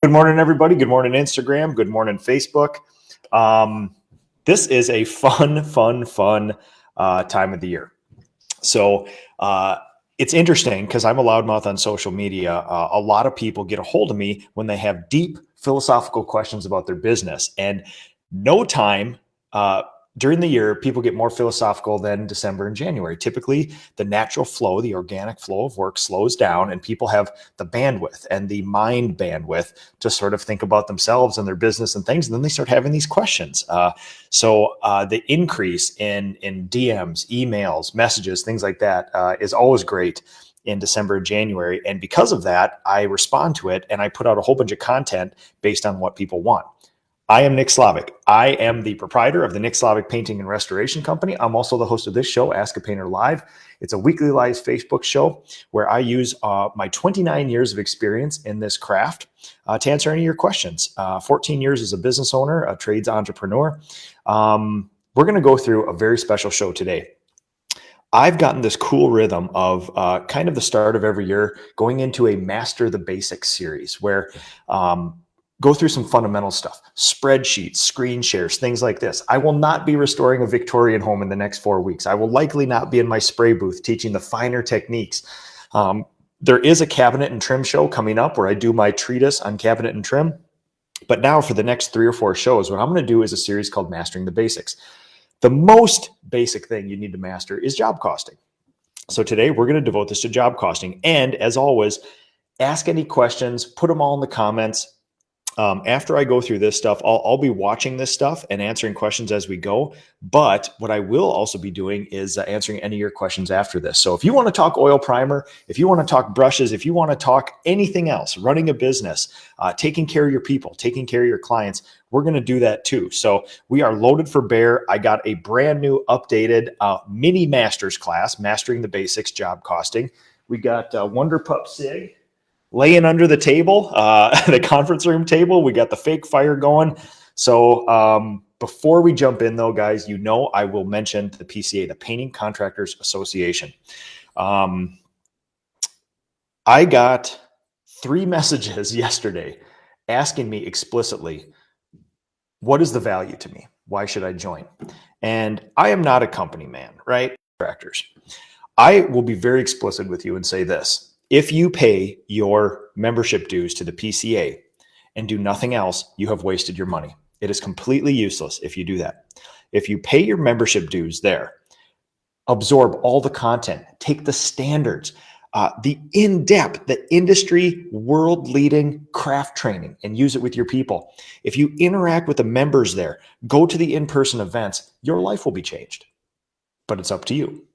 Good morning, everybody. Good morning, Instagram. Good morning, Facebook. This is a fun time of the year. So it's interesting because I'm a loudmouth on social media. A lot of people get a hold of me when they have deep philosophical questions about their business. And no time during the year, people get more philosophical than December and January. Typically, the natural flow, the organic flow of work slows down, and people have the bandwidth and the mind bandwidth to sort of think about themselves and their business and things. And then they start having these questions. So the increase in DMs, emails, messages, things like that is always great in December and January. And because of that, I respond to it and I put out a whole bunch of content based on what people want. I am Nick Slavik. I am the proprietor of the Nick Slavik Painting and Restoration Company. I'm also the host of this show, Ask a Painter Live. It's a weekly live Facebook show where I use my 29 years of experience in this craft to answer any of your questions. 14 years as a business owner, a trades entrepreneur. We're going to go through a very special show today. I've gotten this cool rhythm of kind of the start of every year going into a Master the Basics series where go through some fundamental stuff, spreadsheets, screen shares, things like this. I will not be restoring a Victorian home in the next 4 weeks. I will likely not be in my spray booth teaching the finer techniques. There is a cabinet and trim show coming up where I do my treatise on cabinet and trim. But now for the next 3 or 4 shows, what I'm going to do is a series called Mastering the Basics. The most basic thing you need to master is job costing. So today we're going to devote this to job costing. And as always, ask any questions, put them all in the comments. After I go through this stuff, I'll be watching this stuff and answering questions as we go. But what I will also be doing is answering any of your questions after this. So if you want to talk oil primer, if you want to talk brushes, if you want to talk anything else, running a business, taking care of your people, taking care of your clients, we're going to do that too. So we are loaded for bear. I got a brand new updated mini masters class, Mastering the Basics Job Costing. We got Wonder Pup Sig laying under the table, the conference room table. We got the fake fire going. So before we jump in though, guys, I will mention the PCA, the Painting Contractors Association. I got 3 messages yesterday asking me explicitly, what is the value to me? Why should I join? And I am not a company man, right? Contractors. I will be very explicit with you and say this. If you pay your membership dues to the PCA and do nothing else, you have wasted your money. It is completely useless if you do that. If you pay your membership dues there, absorb all the content, take the standards, the in-depth, the industry world-leading craft training and use it with your people. If you interact with the members there, go to the in-person events, your life will be changed. But it's up to you.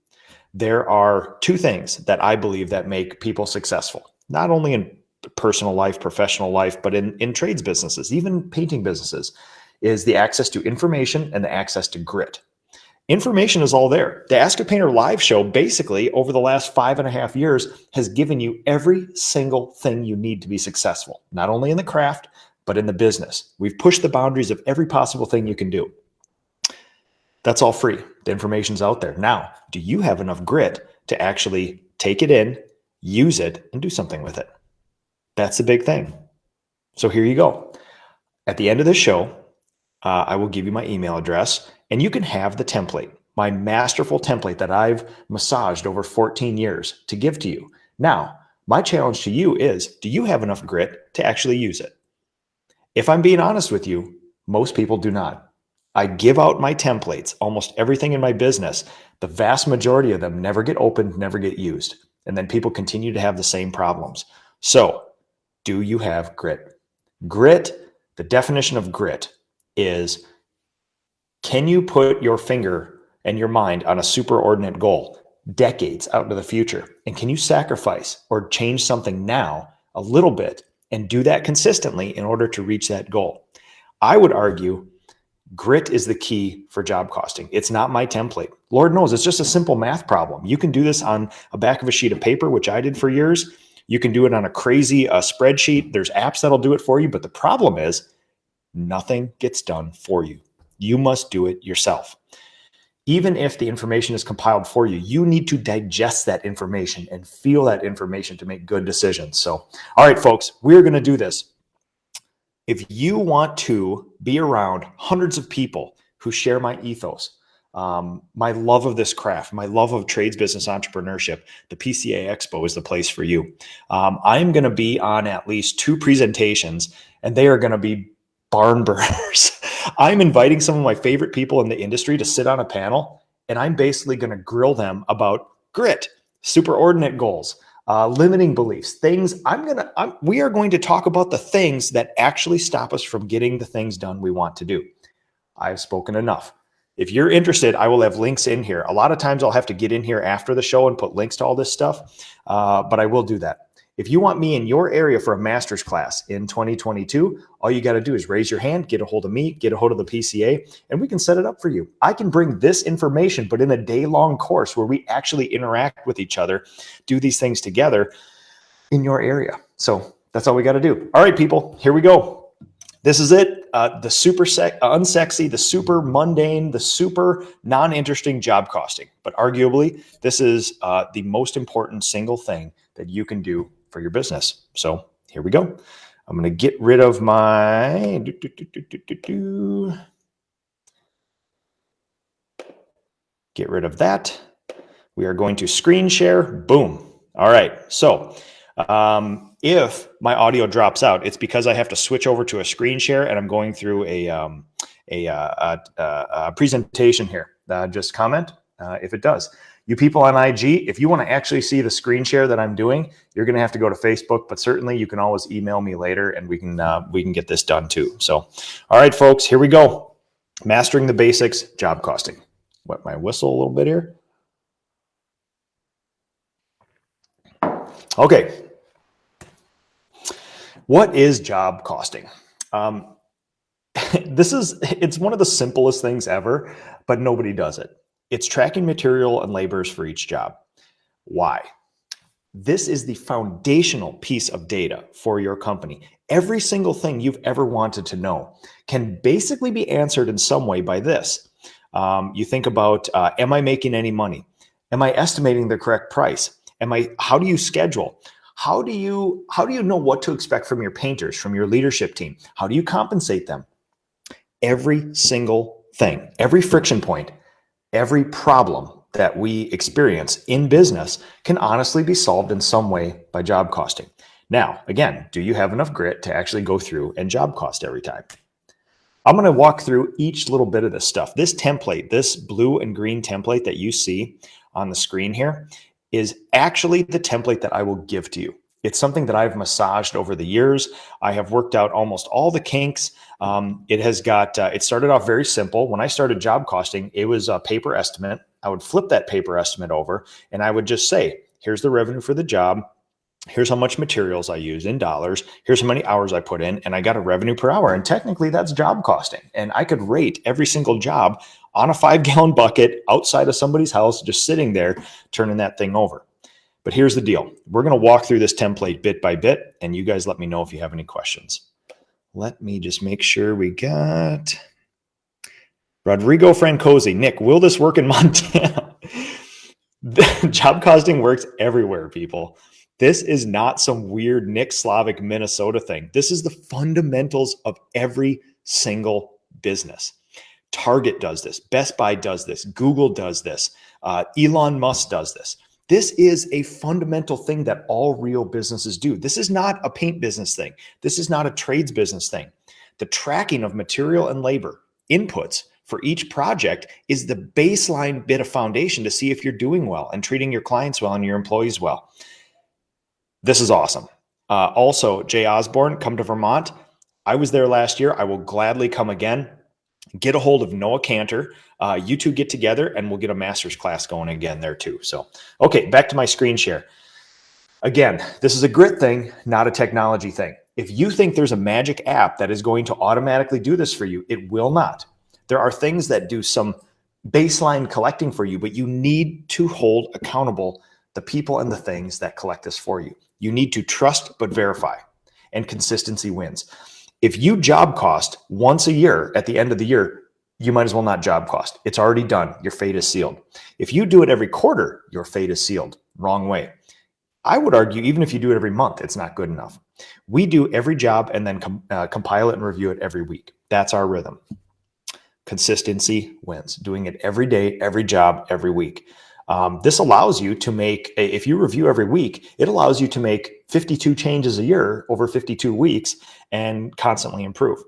There are 2 things that I believe that make people successful, not only in personal life, professional life, but in trades businesses, even painting businesses, is the access to information and the access to grit. Information is all there. The Ask a Painter live show, basically, over the last 5.5 years, has given you every single thing you need to be successful, not only in the craft, but in the business. We've pushed the boundaries of every possible thing you can do. That's all free. The information's out there. Now, do you have enough grit to actually take it in, use it, and do something with it? That's the big thing. So here you go. At the end of this show, I will give you my email address, and you can have the template, my masterful template that I've massaged over 14 years to give to you. Now, my challenge to you is, do you have enough grit to actually use it? If I'm being honest with you, most people do not. I give out my templates, almost everything in my business. The vast majority of them never get opened, never get used. And then people continue to have the same problems. So, do you have grit? Grit, the definition of grit is, can you put your finger and your mind on a superordinate goal decades out into the future? And can you sacrifice or change something now a little bit and do that consistently in order to reach that goal? I would argue grit is the key for job costing. It's not my template. Lord knows it's just a simple math problem. You can do this on a back of a sheet of paper, which I did for years. You can do it on a crazy spreadsheet. There's apps that'll do it for you. But the problem is nothing gets done for you. You must do it yourself. Even if the information is compiled for you, you need to digest that information and feel that information to make good decisions. So, all right, folks, we're going to do this. If you want to be around hundreds of people who share my ethos, my love of this craft, my love of trades business entrepreneurship, the PCA Expo is the place for you. I'm going to be on at least 2 presentations, and they are going to be barn burners. I'm inviting some of my favorite people in the industry to sit on a panel, and I'm basically going to grill them about grit, superordinate goals, limiting beliefs, things. We are going to talk about the things that actually stop us from getting the things done we want to do. I've spoken enough. If you're interested, I will have links in here. A lot of times I'll have to get in here after the show and put links to all this stuff, but I will do that. If you want me in your area for a master's class in 2022, all you got to do is raise your hand, get a hold of me, get a hold of the PCA, and we can set it up for you. I can bring this information, but in a day-long course where we actually interact with each other, do these things together in your area. So that's all we got to do. All right, people, here we go. This is it. The super unsexy, the super mundane, the super non-interesting job costing. But arguably, this is the most important single thing that you can do for your business. So here we go. I'm going to get rid of my... Get rid of that. We are going to screen share. Boom. All right. So if my audio drops out, it's because I have to switch over to a screen share, and I'm going through a presentation here. Just comment if it does. You people on IG, if you want to actually see the screen share that I'm doing, you're going to have to go to Facebook, but certainly you can always email me later, and we can get this done too. So, all right, folks, here we go. Mastering the basics, job costing. Wet my whistle a little bit here. Okay. What is job costing? It's one of the simplest things ever, but nobody does it. It's tracking material and laborers for each job. Why? This is the foundational piece of data for your company. Every single thing you've ever wanted to know can basically be answered in some way by this. You think about, am I making any money? Am I estimating the correct price? How do you schedule? How do you know what to expect from your painters, from your leadership team? How do you compensate them? Every single thing, every friction point, every problem that we experience in business can honestly be solved in some way by job costing. Now, again, do you have enough grit to actually go through and job cost every time? I'm going to walk through each little bit of this stuff. This template, this blue and green template that you see on the screen here, is actually the template that I will give to you. It's something that I've massaged over the years. I have worked out almost all the kinks. It started off very simple. When I started job costing, it was a paper estimate. I would flip that paper estimate over, and I would just say, here's the revenue for the job. Here's how much materials I used in dollars. Here's how many hours I put in, and I got a revenue per hour. And technically that's job costing. And I could rate every single job on a 5-gallon bucket outside of somebody's house, just sitting there, turning that thing over. But here's the deal. We're going to walk through this template bit by bit, and you guys let me know if you have any questions. Let me just make sure we got Rodrigo Francosi. Nick, will this work in Montana? Job costing works everywhere, people. This is not some weird Nick Slavik, Minnesota thing. This is the fundamentals of every single business. Target does this. Best Buy does this. Google does this. Elon Musk does this. This is a fundamental thing that all real businesses do. This is not a paint business thing. This is not a trades business thing. The tracking of material and labor inputs for each project is the baseline bit of foundation to see if you're doing well and treating your clients well and your employees well. This is awesome. Also, Jay Osborne, come to Vermont. I was there last year. I will gladly come again. Get a hold of Noah Cantor. You two get together and we'll get a master's class going again there too. So, okay, back to my screen share. Again, this is a grit thing, not a technology thing. If you think there's a magic app that is going to automatically do this for you, it will not. There are things that do some baseline collecting for you, but you need to hold accountable the people and the things that collect this for you. You need to trust but verify, and consistency wins. If you job cost once a year at the end of the year, you might as well not job cost. It's already done. Your fate is sealed. If you do it every quarter, your fate is sealed. Wrong way. I would argue, even if you do it every month, it's not good enough. We do every job and then compile it and review it every week. That's our rhythm. Consistency wins. Doing it every day, every job, every week. This allows you to make, if you review every week, it allows you to make 52 changes a year over 52 weeks and constantly improve.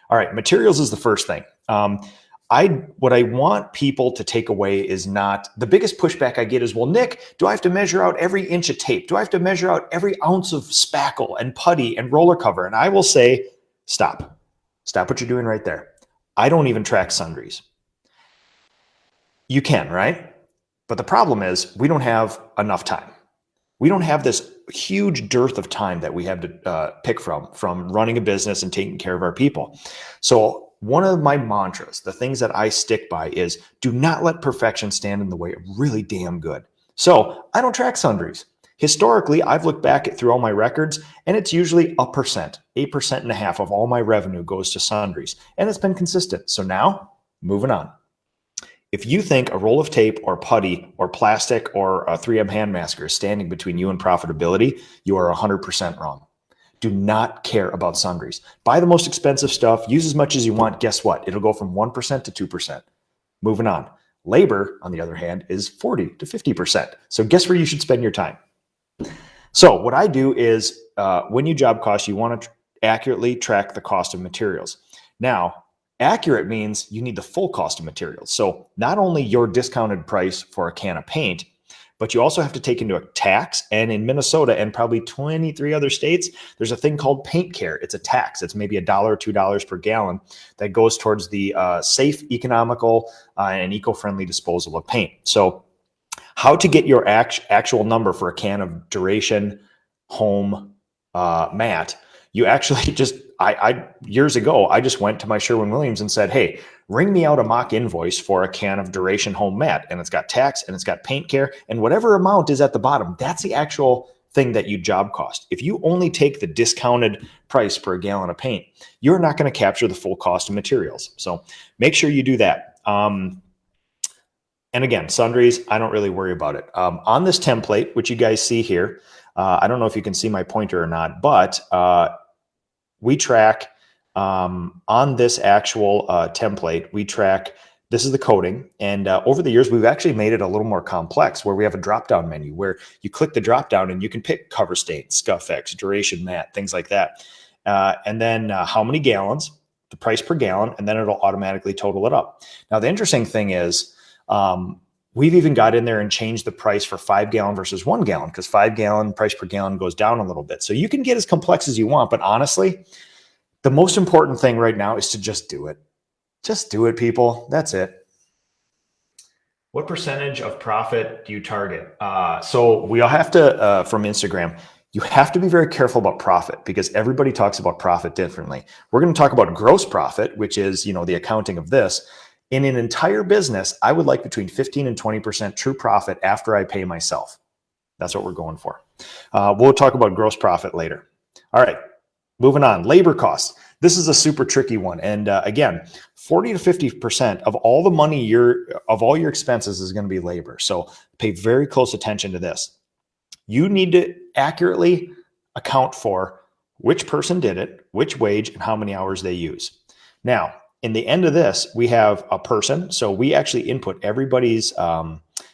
All right, materials is the first thing. What I want people to take away is not, the biggest pushback I get is, well, Nick, do I have to measure out every inch of tape? Do I have to measure out every ounce of spackle and putty and roller cover? And I will say, stop. Stop what you're doing right there. I don't even track sundries. You can, right? But the problem is we don't have enough time. We don't have this huge dearth of time that we have to pick from running a business and taking care of our people. So one of my mantras, the things that I stick by, is do not let perfection stand in the way of really damn good. So I don't track sundries. Historically, I've looked back through all my records, and it's usually 8.5% of all my revenue goes to sundries, and it's been consistent. So now, moving on. If you think a roll of tape or putty or plastic or a 3M hand masker is standing between you and profitability, you are 100% wrong. Do not care about sundries. Buy the most expensive stuff, use as much as you want. Guess what? It'll go from 1% to 2%. Moving on. Labor, on the other hand, is 40 to 50%. So guess where you should spend your time? So what I do is when you job cost, you want to accurately track the cost of materials. Now, accurate means you need the full cost of materials. So not only your discounted price for a can of paint, but you also have to take into a tax. And in Minnesota and probably 23 other states, there's a thing called paint care. It's a tax. It's maybe $1 or $2 per gallon that goes towards the safe, economical, and eco-friendly disposal of paint. So how to get your actual number for a can of Duration Home mat, you actually just, years ago, I just went to my Sherwin-Williams and said, hey, ring me out a mock invoice for a can of Duration Home mat. And it's got tax and it's got paint care and whatever amount is at the bottom, that's the actual thing that you job cost. If you only take the discounted price per gallon of paint, you're not going to capture the full cost of materials. So make sure you do that. And again, sundries, I don't really worry about it. On this template, which you guys see here, I don't know if you can see my pointer or not, but we track on this actual template, we track, this is the coding. And over the years, we've actually made it a little more complex where we have a drop-down menu where you click the drop-down and you can pick cover stain, scuff X, duration mat, things like that. And then how many gallons, the price per gallon, and then it'll automatically total it up. Now, the interesting thing is, we've even got in there and changed the price for 5 gallon versus 1 gallon because 5 gallon price per gallon goes down a little bit. So you can get as complex as you want, but honestly, the most important thing right now is to just do it. Just do it, people. That's it. What percentage of profit do you target? So we all have to, from Instagram, you have to be very careful about profit because everybody talks about profit differently. We're going to talk about gross profit, which is, the accounting of this. In an entire business, I would like between 15 and 20% true profit after I pay myself. That's what we're going for. We'll talk about gross profit later. All right, moving on. Labor costs. This is a super tricky one. And again, 40 to 50% of all the money of all your expenses is going to be labor. So pay very close attention to this. You need to accurately account for which person did it, which wage, and how many hours they use. Now, in the end of this, we have a person. So we actually input everybody's,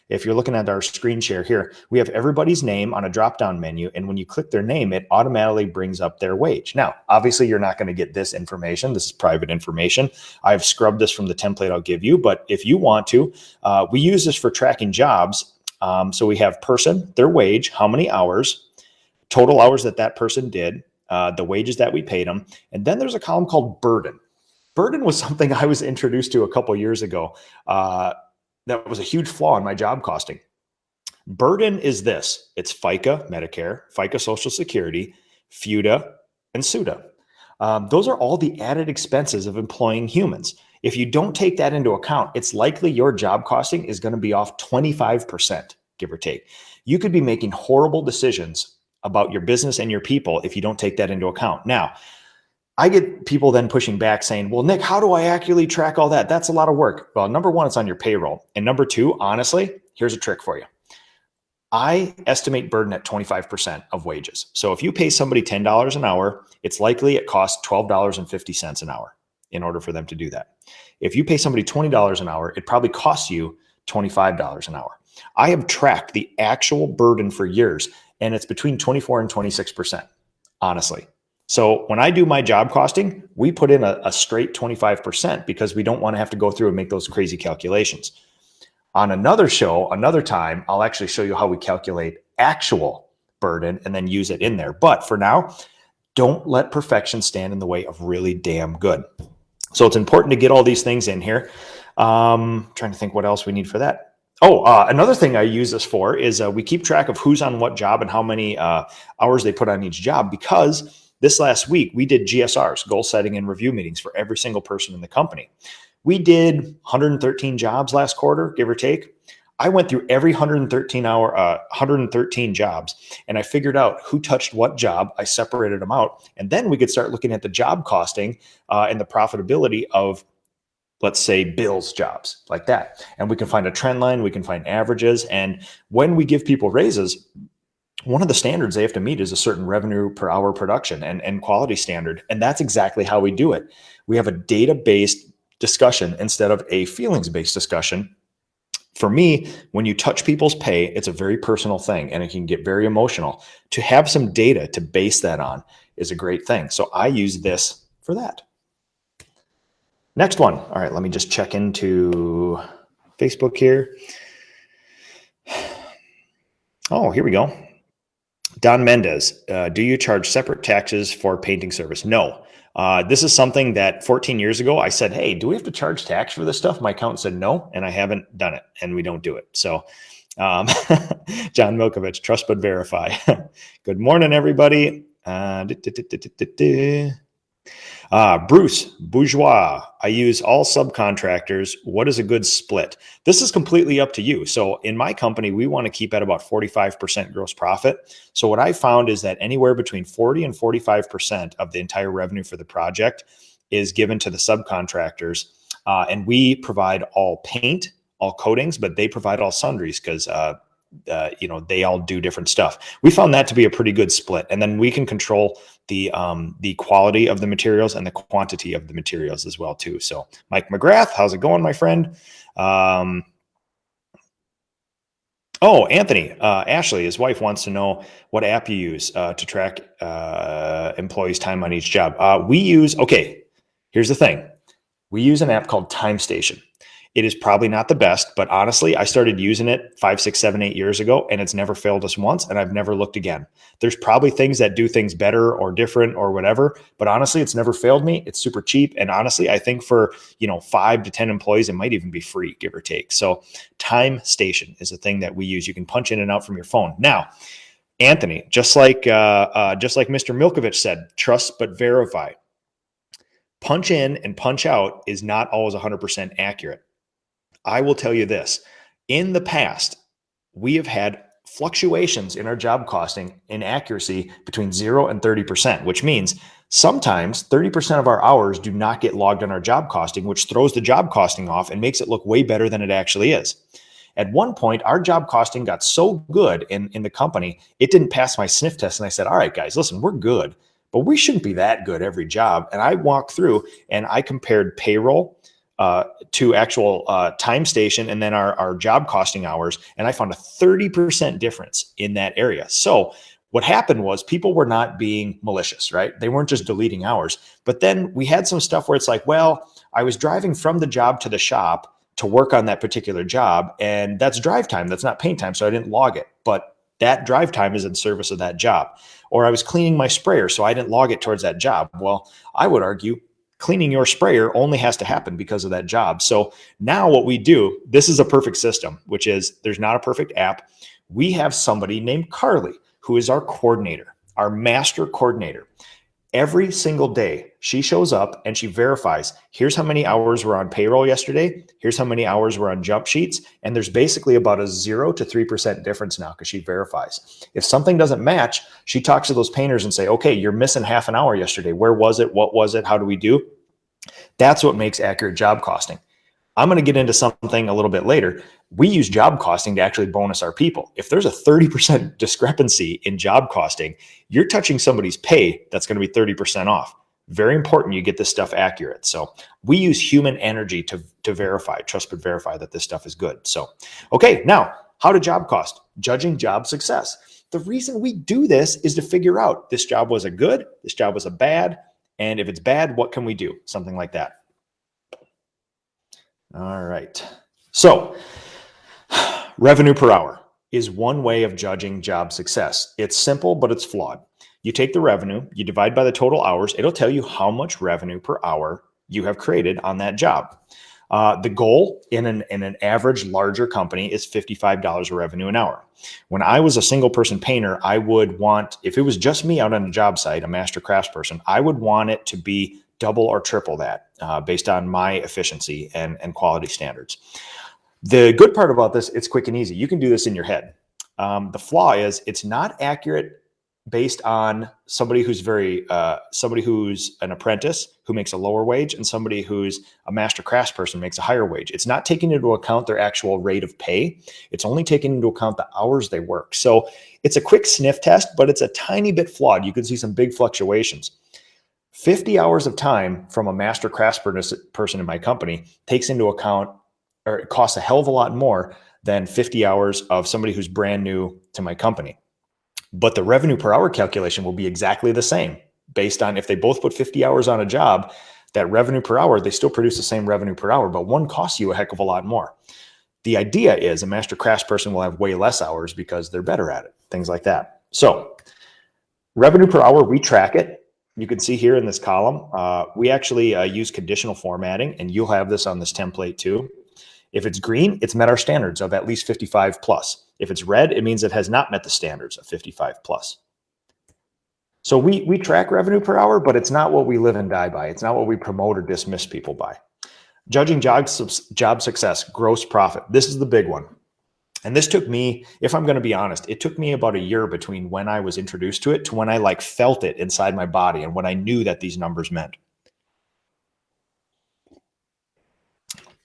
if you're looking at our screen share here, we have everybody's name on a drop-down menu. And when you click their name, it automatically brings up their wage. Now, obviously, you're not going to get this information. This is private information. I've scrubbed this from the template I'll give you. But if you want to, we use this for tracking jobs. So we have person, their wage, how many hours, total hours that person did, the wages that we paid them. And then there's a column called burden. Burden was something I was introduced to a couple of years ago. That was a huge flaw in my job costing. Burden is this. It's FICA, Medicare, FICA, Social Security, FUTA, and SUTA. Those are all the added expenses of employing humans. If you don't take that into account, it's likely your job costing is going to be off 25%, give or take. You could be making horrible decisions about your business and your people if you don't take that into account. Now, I get people then pushing back saying, well, Nick, how do I accurately track all that? That's a lot of work. Well, number one, it's on your payroll. And number two, honestly, here's a trick for you. I estimate burden at 25% of wages. So if you pay somebody $10 an hour, it's likely it costs $12.50 an hour in order for them to do that. If you pay somebody $20 an hour, it probably costs you $25 an hour. I have tracked the actual burden for years, and it's between 24 and 26%, honestly. So when I do my job costing, we put in a straight 25% because we don't want to have to go through and make those crazy calculations. On another show, another time, I'll actually show you how we calculate actual burden and then use it in there. But for now, don't let perfection stand in the way of really damn good. So it's important to get all these things in here. Trying to think what else we need for that. Another thing I use this for is we keep track of who's on what job and how many hours they put on each job, because this last week we did GSRs, goal setting and review meetings, for every single person in the company. We did 113 jobs last quarter, give or take. I went through every 113 jobs, and I figured out who touched what job. I separated them out, and then we could start looking at the job costing and the profitability of, let's say, Bill's jobs, like that. And we can find a trend line, we can find averages. And when we give people raises, one of the standards they have to meet is a certain revenue per hour production and quality standard. And that's exactly how we do it. We have a data-based discussion instead of a feelings-based discussion. For me, when you touch people's pay, it's a very personal thing and it can get very emotional. To have some data to base that on is a great thing. So I use this for that. Next one. All right, let me just check into Facebook here. Oh, here we go. Don Mendez, do you charge separate taxes for painting service? No. This is something that 14 years ago I said, hey, do we have to charge tax for this stuff? My accountant said no, and I haven't done it, and we don't do it. So John Milkovich, trust but verify. Good morning, everybody. Bruce Bourgeois, I use all subcontractors. What is a good split? This is completely up to you. So in my company, we want to keep at about 45% gross profit. So what I found is that anywhere between 40 and 45% of the entire revenue for the project is given to the subcontractors. And we provide all paint, all coatings, but they provide all sundries because they all do different stuff. We found that to be a pretty good split. And then we can control the quality of the materials and the quantity of the materials as well too. So Mike McGrath, how's it going, my friend? Anthony, Ashley, his wife wants to know what app you use to track employees' time on each job. Here's the thing. We use an app called Time Station. It is probably not the best, but honestly, I started using it 5, 6, 7, 8 years ago, and it's never failed us once, and I've never looked again. There's probably things that do things better or different or whatever, but honestly, it's never failed me. It's super cheap, and honestly, I think for 5 to 10 employees, it might even be free, give or take. So Time Station is a thing that we use. You can punch in and out from your phone. Now, Anthony, just like Mr. Milkovich said, trust but verify. Punch in and punch out is not always 100% accurate. I will tell you this. In the past, we have had fluctuations in our job costing in accuracy between 0 and 30%, which means sometimes 30% of our hours do not get logged on our job costing, which throws the job costing off and makes it look way better than it actually is. At one point, our job costing got so good in the company, it didn't pass my sniff test. And I said, all right, guys, listen, we're good, but we shouldn't be that good every job. And I walked through and I compared payroll to actual Time Station and then our job costing hours. And I found a 30% difference in that area. So what happened was people were not being malicious, right? They weren't just deleting hours. But then we had some stuff where it's like, well, I was driving from the job to the shop to work on that particular job. And that's drive time. That's not paint time. So I didn't log it. But that drive time is in service of that job. Or I was cleaning my sprayer, so I didn't log it towards that job. Well, I would argue cleaning your sprayer only has to happen because of that job. So now what we do, this is a perfect system, which is there's not a perfect app. We have somebody named Carly, who is our coordinator, our master coordinator. Every single day, she shows up and she verifies, here's how many hours were on payroll yesterday. Here's how many hours were on jump sheets. And there's basically about a 0 to 3% difference now because she verifies. If something doesn't match, she talks to those painters and say, okay, you're missing half an hour yesterday. Where was it? What was it? How do we do? That's what makes accurate job costing. I'm going to get into something a little bit later. we use job costing to actually bonus our people. If there's a 30% discrepancy in job costing, you're touching somebody's pay that's going to be 30% off. Very important you get this stuff accurate. So we use human energy to verify, trust but verify that this stuff is good. So, okay, now how to job cost, judging job success. The reason we do this is to figure out this job was a good, this job was a bad, and if it's bad, what can we do? Something like that. All right. So revenue per hour is one way of judging job success. It's simple, but it's flawed. You take the revenue, you divide by the total hours. It'll tell you how much revenue per hour you have created on that job. The goal in an average larger company is $55 of revenue an hour. When I was a single person painter, I would want, if it was just me out on a job site, a master craftsperson, I would want it to be double or triple that based on my efficiency and quality standards. The good part about this, it's quick and easy. You can do this in your head. The flaw is it's not accurate based on somebody who's somebody who's an apprentice who makes a lower wage and somebody who's a master craftsperson makes a higher wage. It's not taking into account their actual rate of pay. It's only taking into account the hours they work. So it's a quick sniff test, but it's a tiny bit flawed. You can see some big fluctuations. 50 hours of time from a master craftsperson in my company takes into account, or it costs a hell of a lot more than 50 hours of somebody who's brand new to my company. But the revenue per hour calculation will be exactly the same based on if they both put 50 hours on a job, that revenue per hour, they still produce the same revenue per hour, but one costs you a heck of a lot more. The idea is a master craftsperson will have way less hours because they're better at it, things like that. So revenue per hour, we track it. You can see here in this column, we actually use conditional formatting, and you'll have this on this template too. If it's green, it's met our standards of at least 55 plus. If it's red, it means it has not met the standards of 55 plus. So we track revenue per hour, but it's not what we live and die by. It's not what we promote or dismiss people by. Judging job success, gross profit. This is the big one. And this took me, if I'm going to be honest, it took me about a year between when I was introduced to it to when I felt it inside my body and when I knew that these numbers meant.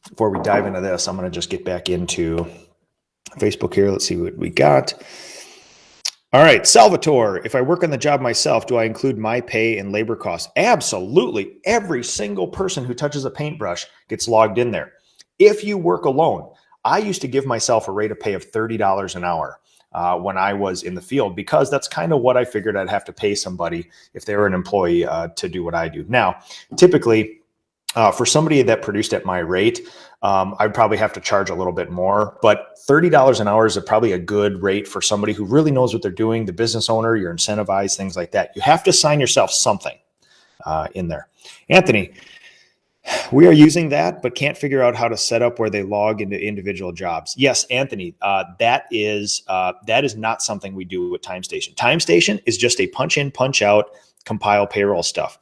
Before we dive into this, I'm going to just get back into Facebook here. Let's see what we got. All right, Salvatore, if I work on the job myself, do I include my pay and labor costs? Absolutely. Every single person who touches a paintbrush gets logged in there. If you work alone, I used to give myself a rate of pay of $30 an hour when I was in the field, because that's kind of what I figured I'd have to pay somebody if they were an employee to do what I do. Now, typically, for somebody that produced at my rate, I'd probably have to charge a little bit more, but $30 an hour is probably a good rate for somebody who really knows what they're doing, the business owner, you're incentivized, things like that. You have to assign yourself something in there. Anthony, we are using that, but can't figure out how to set up where they log into individual jobs. Yes, Anthony, that is not something we do with TimeStation. TimeStation is just a punch in, punch out, compile payroll stuff.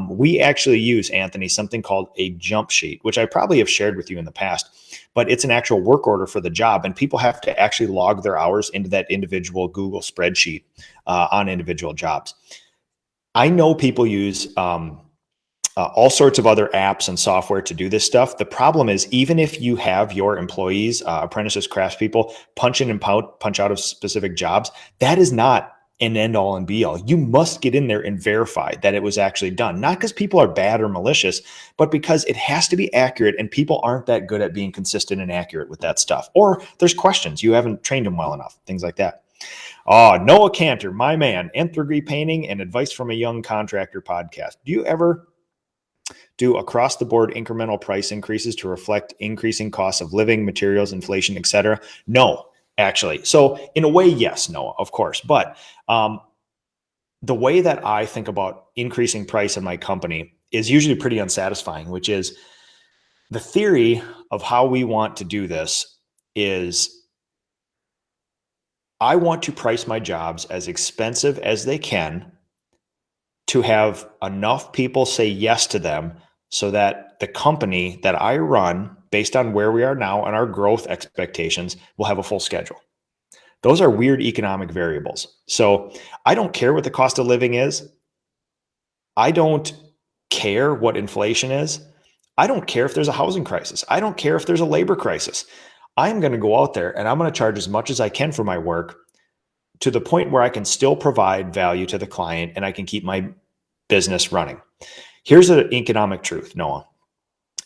We actually use, Anthony, something called a jump sheet, which I probably have shared with you in the past, but it's an actual work order for the job, and people have to actually log their hours into that individual Google spreadsheet on individual jobs. I know people use all sorts of other apps and software to do this stuff. The problem is, even if you have your employees, apprentices, craftspeople, punch in and punch out of specific jobs, that is not an end all and be all. You must get in there and verify that it was actually done. Not because people are bad or malicious, but because it has to be accurate, and people aren't that good at being consistent and accurate with that stuff. Or there's questions. You haven't trained them well enough, things like that. Oh, Noah Cantor, my man, nth degree painting and advice from a young contractor podcast. Do you ever do across the board incremental price increases to reflect increasing costs of living, materials, inflation, et cetera? No. Actually. So in a way, yes, Noah, of course. But the way that I think about increasing price in my company is usually pretty unsatisfying, which is the theory of how we want to do this is I want to price my jobs as expensive as they can to have enough people say yes to them so that the company that I run, based on where we are now and our growth expectations, will have a full schedule. Those are weird economic variables. So I don't care what the cost of living is. I don't care what inflation is. I don't care if there's a housing crisis. I don't care if there's a labor crisis. I'm going to go out there and I'm going to charge as much as I can for my work to the point where I can still provide value to the client and I can keep my business running. Here's an economic truth, Noah.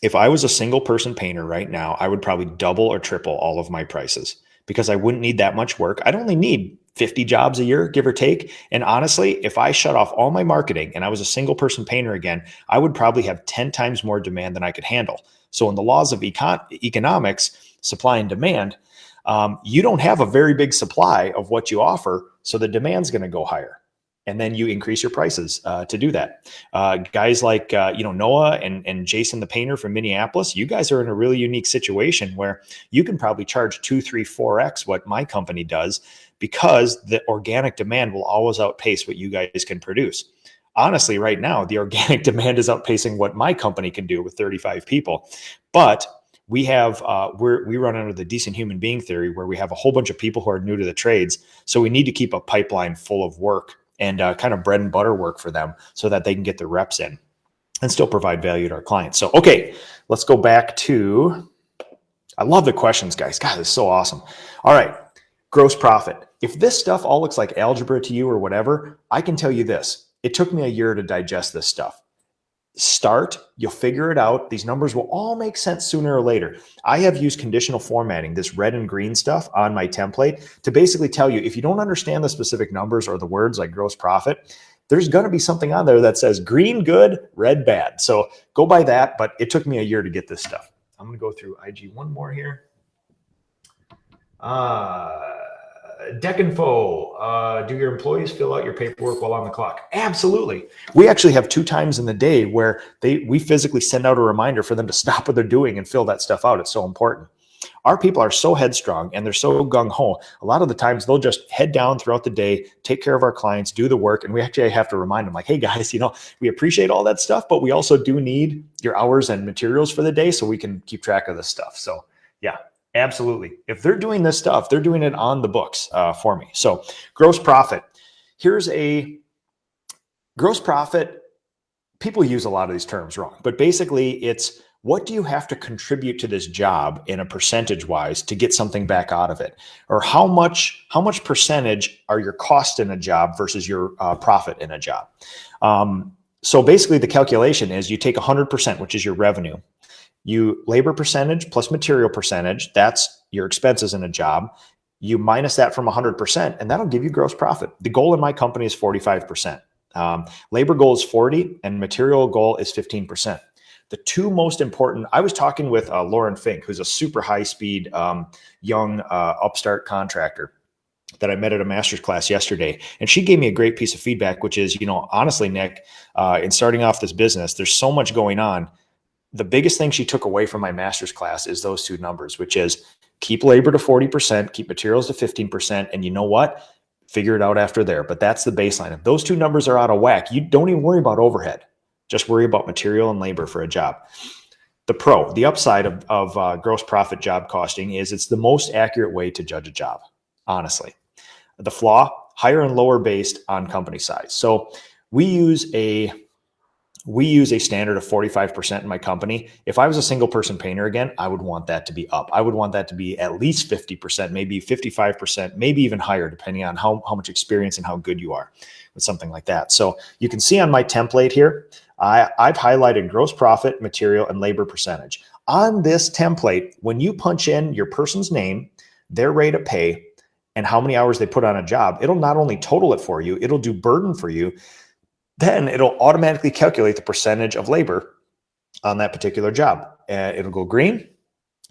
If I was a single person painter right now, I would probably double or triple all of my prices because I wouldn't need that much work. I'd only need 50 jobs a year, give or take. And honestly, if I shut off all my marketing and I was a single person painter again, I would probably have 10 times more demand than I could handle. So in the laws of economics, supply and demand, you don't have a very big supply of what you offer. So the demand's going to go higher. And then you increase your prices to do that. Guys like Noah and Jason the painter from Minneapolis, you guys are in a really unique situation where you can probably charge 2, 3, 4x what my company does because the organic demand will always outpace what you guys can produce. Honestly, right now, the organic demand is outpacing what my company can do with 35 people. But we have we run under the decent human being theory where we have a whole bunch of people who are new to the trades. So we need to keep a pipeline full of work and kind of bread and butter work for them so that they can get their reps in and still provide value to our clients. So, okay, let's go back to, I love the questions, guys. God, this is so awesome. All right, gross profit. If this stuff all looks like algebra to you or whatever, I can tell you this. It took me a year to digest this stuff. Start, you'll figure it out. These numbers will all make sense sooner or later. I have used conditional formatting, this red and green stuff on my template to basically tell you if you don't understand the specific numbers or the words like gross profit, there's going to be something on there that says green good, red bad. So go by that, but it took me a year to get this stuff. I'm going to go through IG one more here. Decinfo, do your employees fill out your paperwork while on the clock? Absolutely. We actually have 2 times in the day where we physically send out a reminder for them to stop what they're doing and fill that stuff out. It's so important. Our people are so headstrong and they're so gung-ho. A lot of the times they'll just head down throughout the day, take care of our clients, do the work. And we actually have to remind them like, hey guys, we appreciate all that stuff, but we also do need your hours and materials for the day so we can keep track of this stuff. So yeah. Absolutely. If they're doing this stuff, they're doing it on the books for me. So gross profit. Here's a gross profit. People use a lot of these terms wrong, but basically it's what do you have to contribute to this job in a percentage wise to get something back out of it? Or how much percentage are your costs in a job versus your profit in a job? So basically the calculation is you take 100%, which is your revenue. You labor percentage plus material percentage, that's your expenses in a job. You minus that from 100%, and that'll give you gross profit. The goal in my company is 45%. Labor goal is 40, and material goal is 15%. The 2 most important, I was talking with Lauren Fink, who's a super high-speed, young upstart contractor that I met at a master's class yesterday. And she gave me a great piece of feedback, which is, honestly, Nick, in starting off this business, there's so much going on. The biggest thing she took away from my master's class is those 2 numbers, which is keep labor to 40%, keep materials to 15%. And you know what? Figure it out after there. But that's the baseline. If those 2 numbers are out of whack, you don't even worry about overhead. Just worry about material and labor for a job. The upside of gross profit job costing is it's the most accurate way to judge a job, honestly. The flaw, higher and lower based on company size. So we use a standard of 45% in my company. If I was a single person painter again, I would want that to be up. I would want that to be at least 50%, maybe 55%, maybe even higher, depending on how much experience and how good you are with something like that. So you can see on my template here, I've highlighted gross profit, material, and labor percentage. On this template, when you punch in your person's name, their rate of pay, and how many hours they put on a job, it'll not only total it for you, it'll do burden for you. Then it'll automatically calculate the percentage of labor on that particular job. It'll go green,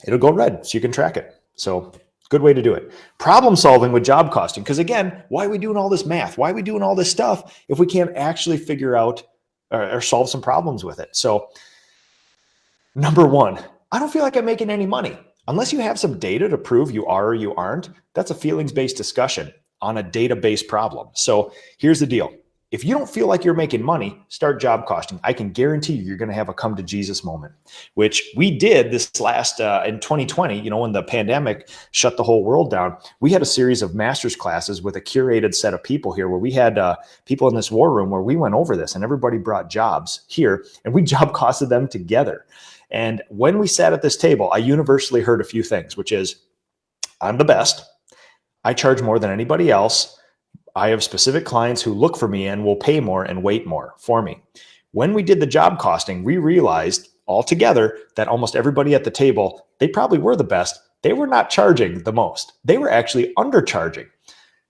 it'll go red, so you can track it. So good way to do it. Problem solving with job costing, because again, why are we doing all this math? Why are we doing all this stuff if we can't actually figure out or solve some problems with it? So number 1, I don't feel like I'm making any money. Unless you have some data to prove you are or you aren't, that's a feelings-based discussion on a data-based problem. So here's the deal. If you don't feel like you're making money, start job costing. I can guarantee you're going to have a come to Jesus moment, which we did this last in 2020, when the pandemic shut the whole world down. We had a series of master's classes with a curated set of people here where we had people in this war room where we went over this and everybody brought jobs here and we job costed them together. And when we sat at this table, I universally heard a few things, which is I'm the best. I charge more than anybody else. I have specific clients who look for me and will pay more and wait more for me. When we did the job costing, we realized altogether that almost everybody at the table, they probably were the best. They were not charging the most. They were actually undercharging.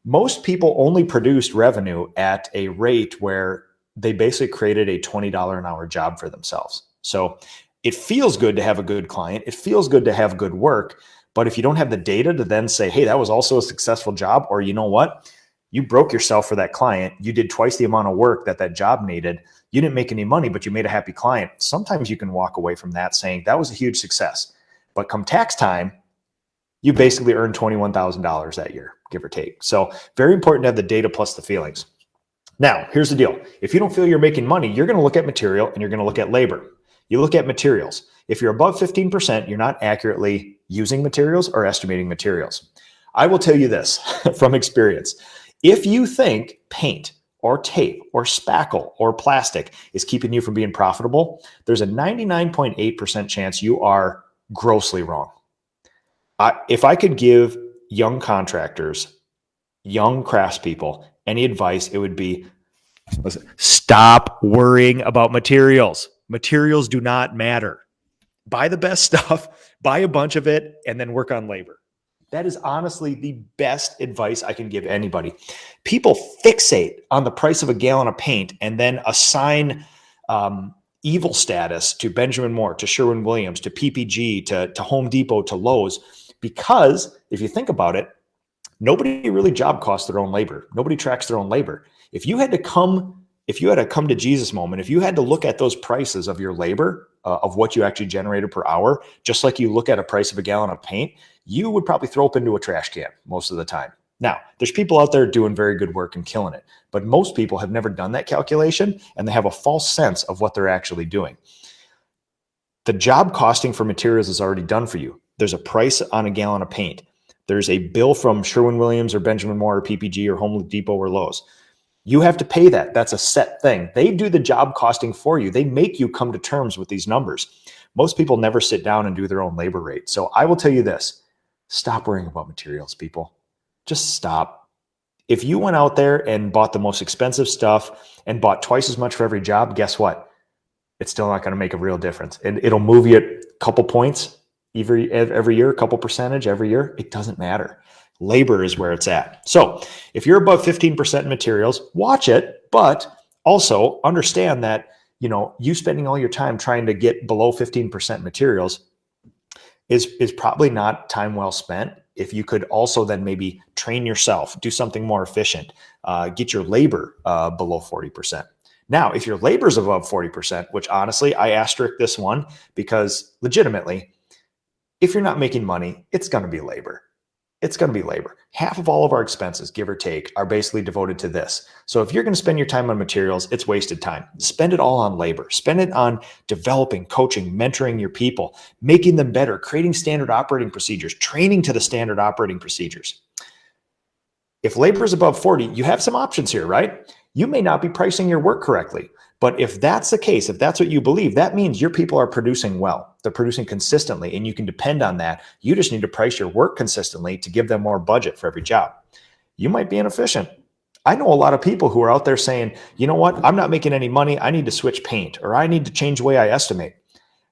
Most people only produced revenue at a rate where they basically created a $20 an hour job for themselves. So it feels good to have a good client. It feels good to have good work. But if you don't have the data to then say, hey, that was also a successful job, or you know what? You broke yourself for that client. You did twice the amount of work that that job needed. You didn't make any money, but you made a happy client. Sometimes you can walk away from that saying that was a huge success. But come tax time, you basically earned $21,000 that year, give or take. So very important to have the data plus the feelings. Now, here's the deal. If you don't feel you're making money, you're going to look at material and you're going to look at labor. You look at materials. If you're above 15%, you're not accurately using materials or estimating materials. I will tell you this from experience. If you think paint or tape or spackle or plastic is keeping you from being profitable, there's a 99.8% chance you are grossly wrong. If I could give young contractors, young craftspeople, any advice, it would be, listen, stop worrying about materials. Materials do not matter. Buy the best stuff, buy a bunch of it, and then work on labor. That is honestly the best advice I can give anybody. People fixate on the price of a gallon of paint and then assign evil status to Benjamin Moore, to Sherwin-Williams, to PPG, to Home Depot, to Lowe's, because if you think about it, nobody really job costs their own labor. Nobody tracks their own labor. If you had to come to Jesus moment, if you had to look at those prices of your labor, of what you actually generated per hour, just like you look at a price of a gallon of paint, you would probably throw up into a trash can most of the time. Now, there's people out there doing very good work and killing it, but most people have never done that calculation and they have a false sense of what they're actually doing. The job costing for materials is already done for you. There's a price on a gallon of paint. There's a bill from Sherwin-Williams or Benjamin Moore or PPG or Home Depot or Lowe's. You have to pay that. That's a set thing. They do the job costing for you. They make you come to terms with these numbers. Most people never sit down and do their own labor rate. So I will tell you this, stop worrying about materials, people. Just stop. If you went out there and bought the most expensive stuff and bought twice as much for every job, guess what? It's still not going to make a real difference. And it'll move you a couple points every year, a couple percentage every year. It doesn't matter. Labor is where it's at. So if you're above 15% in materials, watch it, but also understand that, you spending all your time trying to get below 15% materials is probably not time well spent. If you could also then maybe train yourself, do something more efficient, get your labor below 40%. Now, if your labor is above 40%, which honestly, I asterisk this one because legitimately, if you're not making money, it's going to be labor. It's going to be labor. Half of all of our expenses, give or take, are basically devoted to this. So if you're going to spend your time on materials, it's wasted time. Spend it all on labor. Spend it on developing, coaching, mentoring your people, making them better, creating standard operating procedures, training to the standard operating procedures. If labor is above 40, you have some options here, right? You may not be pricing your work correctly. But if that's the case, if that's what you believe, that means your people are producing well. They're producing consistently, and you can depend on that. You just need to price your work consistently to give them more budget for every job. You might be inefficient. I know a lot of people who are out there saying, you know what, I'm not making any money. I need to switch paint, or I need to change the way I estimate.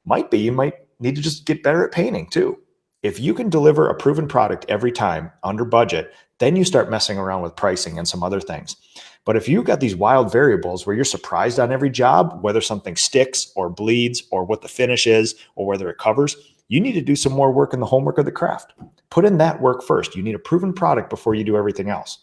Might be, you might need to just get better at painting too. If you can deliver a proven product every time under budget, then you start messing around with pricing and some other things. But if you've got these wild variables where you're surprised on every job, whether something sticks or bleeds or what the finish is or whether it covers, you need to do some more work in the homework of the craft. Put in that work first. You need a proven product before you do everything else.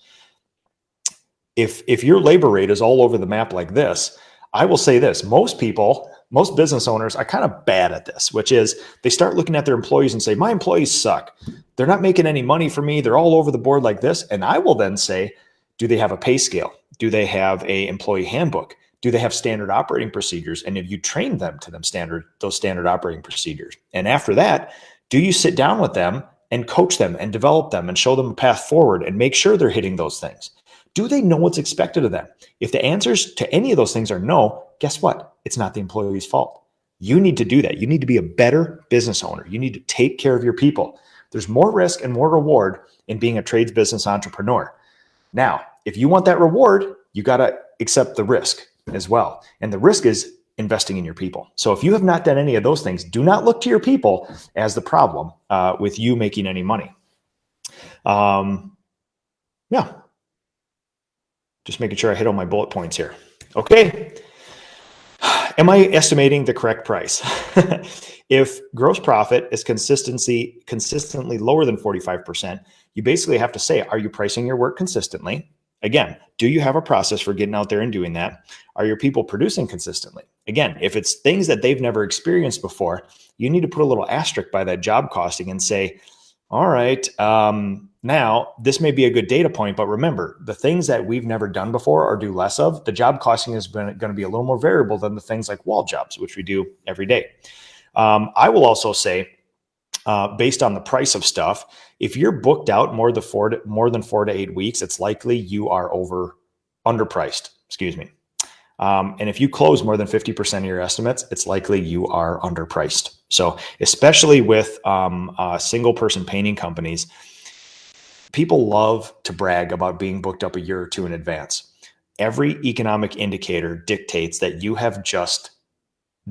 If your labor rate is all over the map like this, I will say this, most business owners are kind of bad at this, which is they start looking at their employees and say, my employees suck. They're not making any money for me. They're all over the board like this. And I will then say, do they have a pay scale? Do they have an employee handbook? Do they have standard operating procedures? And have you trained them to those standard operating procedures? And after that, do you sit down with them and coach them and develop them and show them a path forward and make sure they're hitting those things? Do they know what's expected of them? If the answers to any of those things are no, guess what? It's not the employee's fault. You need to do that. You need to be a better business owner. You need to take care of your people. There's more risk and more reward in being a trades business entrepreneur. Now, if you want that reward, you got to accept the risk as well. And the risk is investing in your people. So if you have not done any of those things, do not look to your people as the problem with you making any money. Yeah. Just making sure I hit all my bullet points here. Okay. Am I estimating the correct price? If gross profit is consistently lower than 45%, you basically have to say, are you pricing your work consistently? Again, do you have a process for getting out there and doing that? Are your people producing consistently? Again, if it's things that they've never experienced before, you need to put a little asterisk by that job costing and say, all right, now this may be a good data point, but remember, the things that we've never done before or do less of, the job costing is going to be a little more variable than the things like wall jobs, which we do every day. I will also say, based on the price of stuff, if you're booked out more than 4 to 8 weeks, it's likely you are underpriced. Excuse me. And if you close more than 50% of your estimates, it's likely you are underpriced. So especially with single person painting companies, people love to brag about being booked up a year or two in advance. Every economic indicator dictates that you have just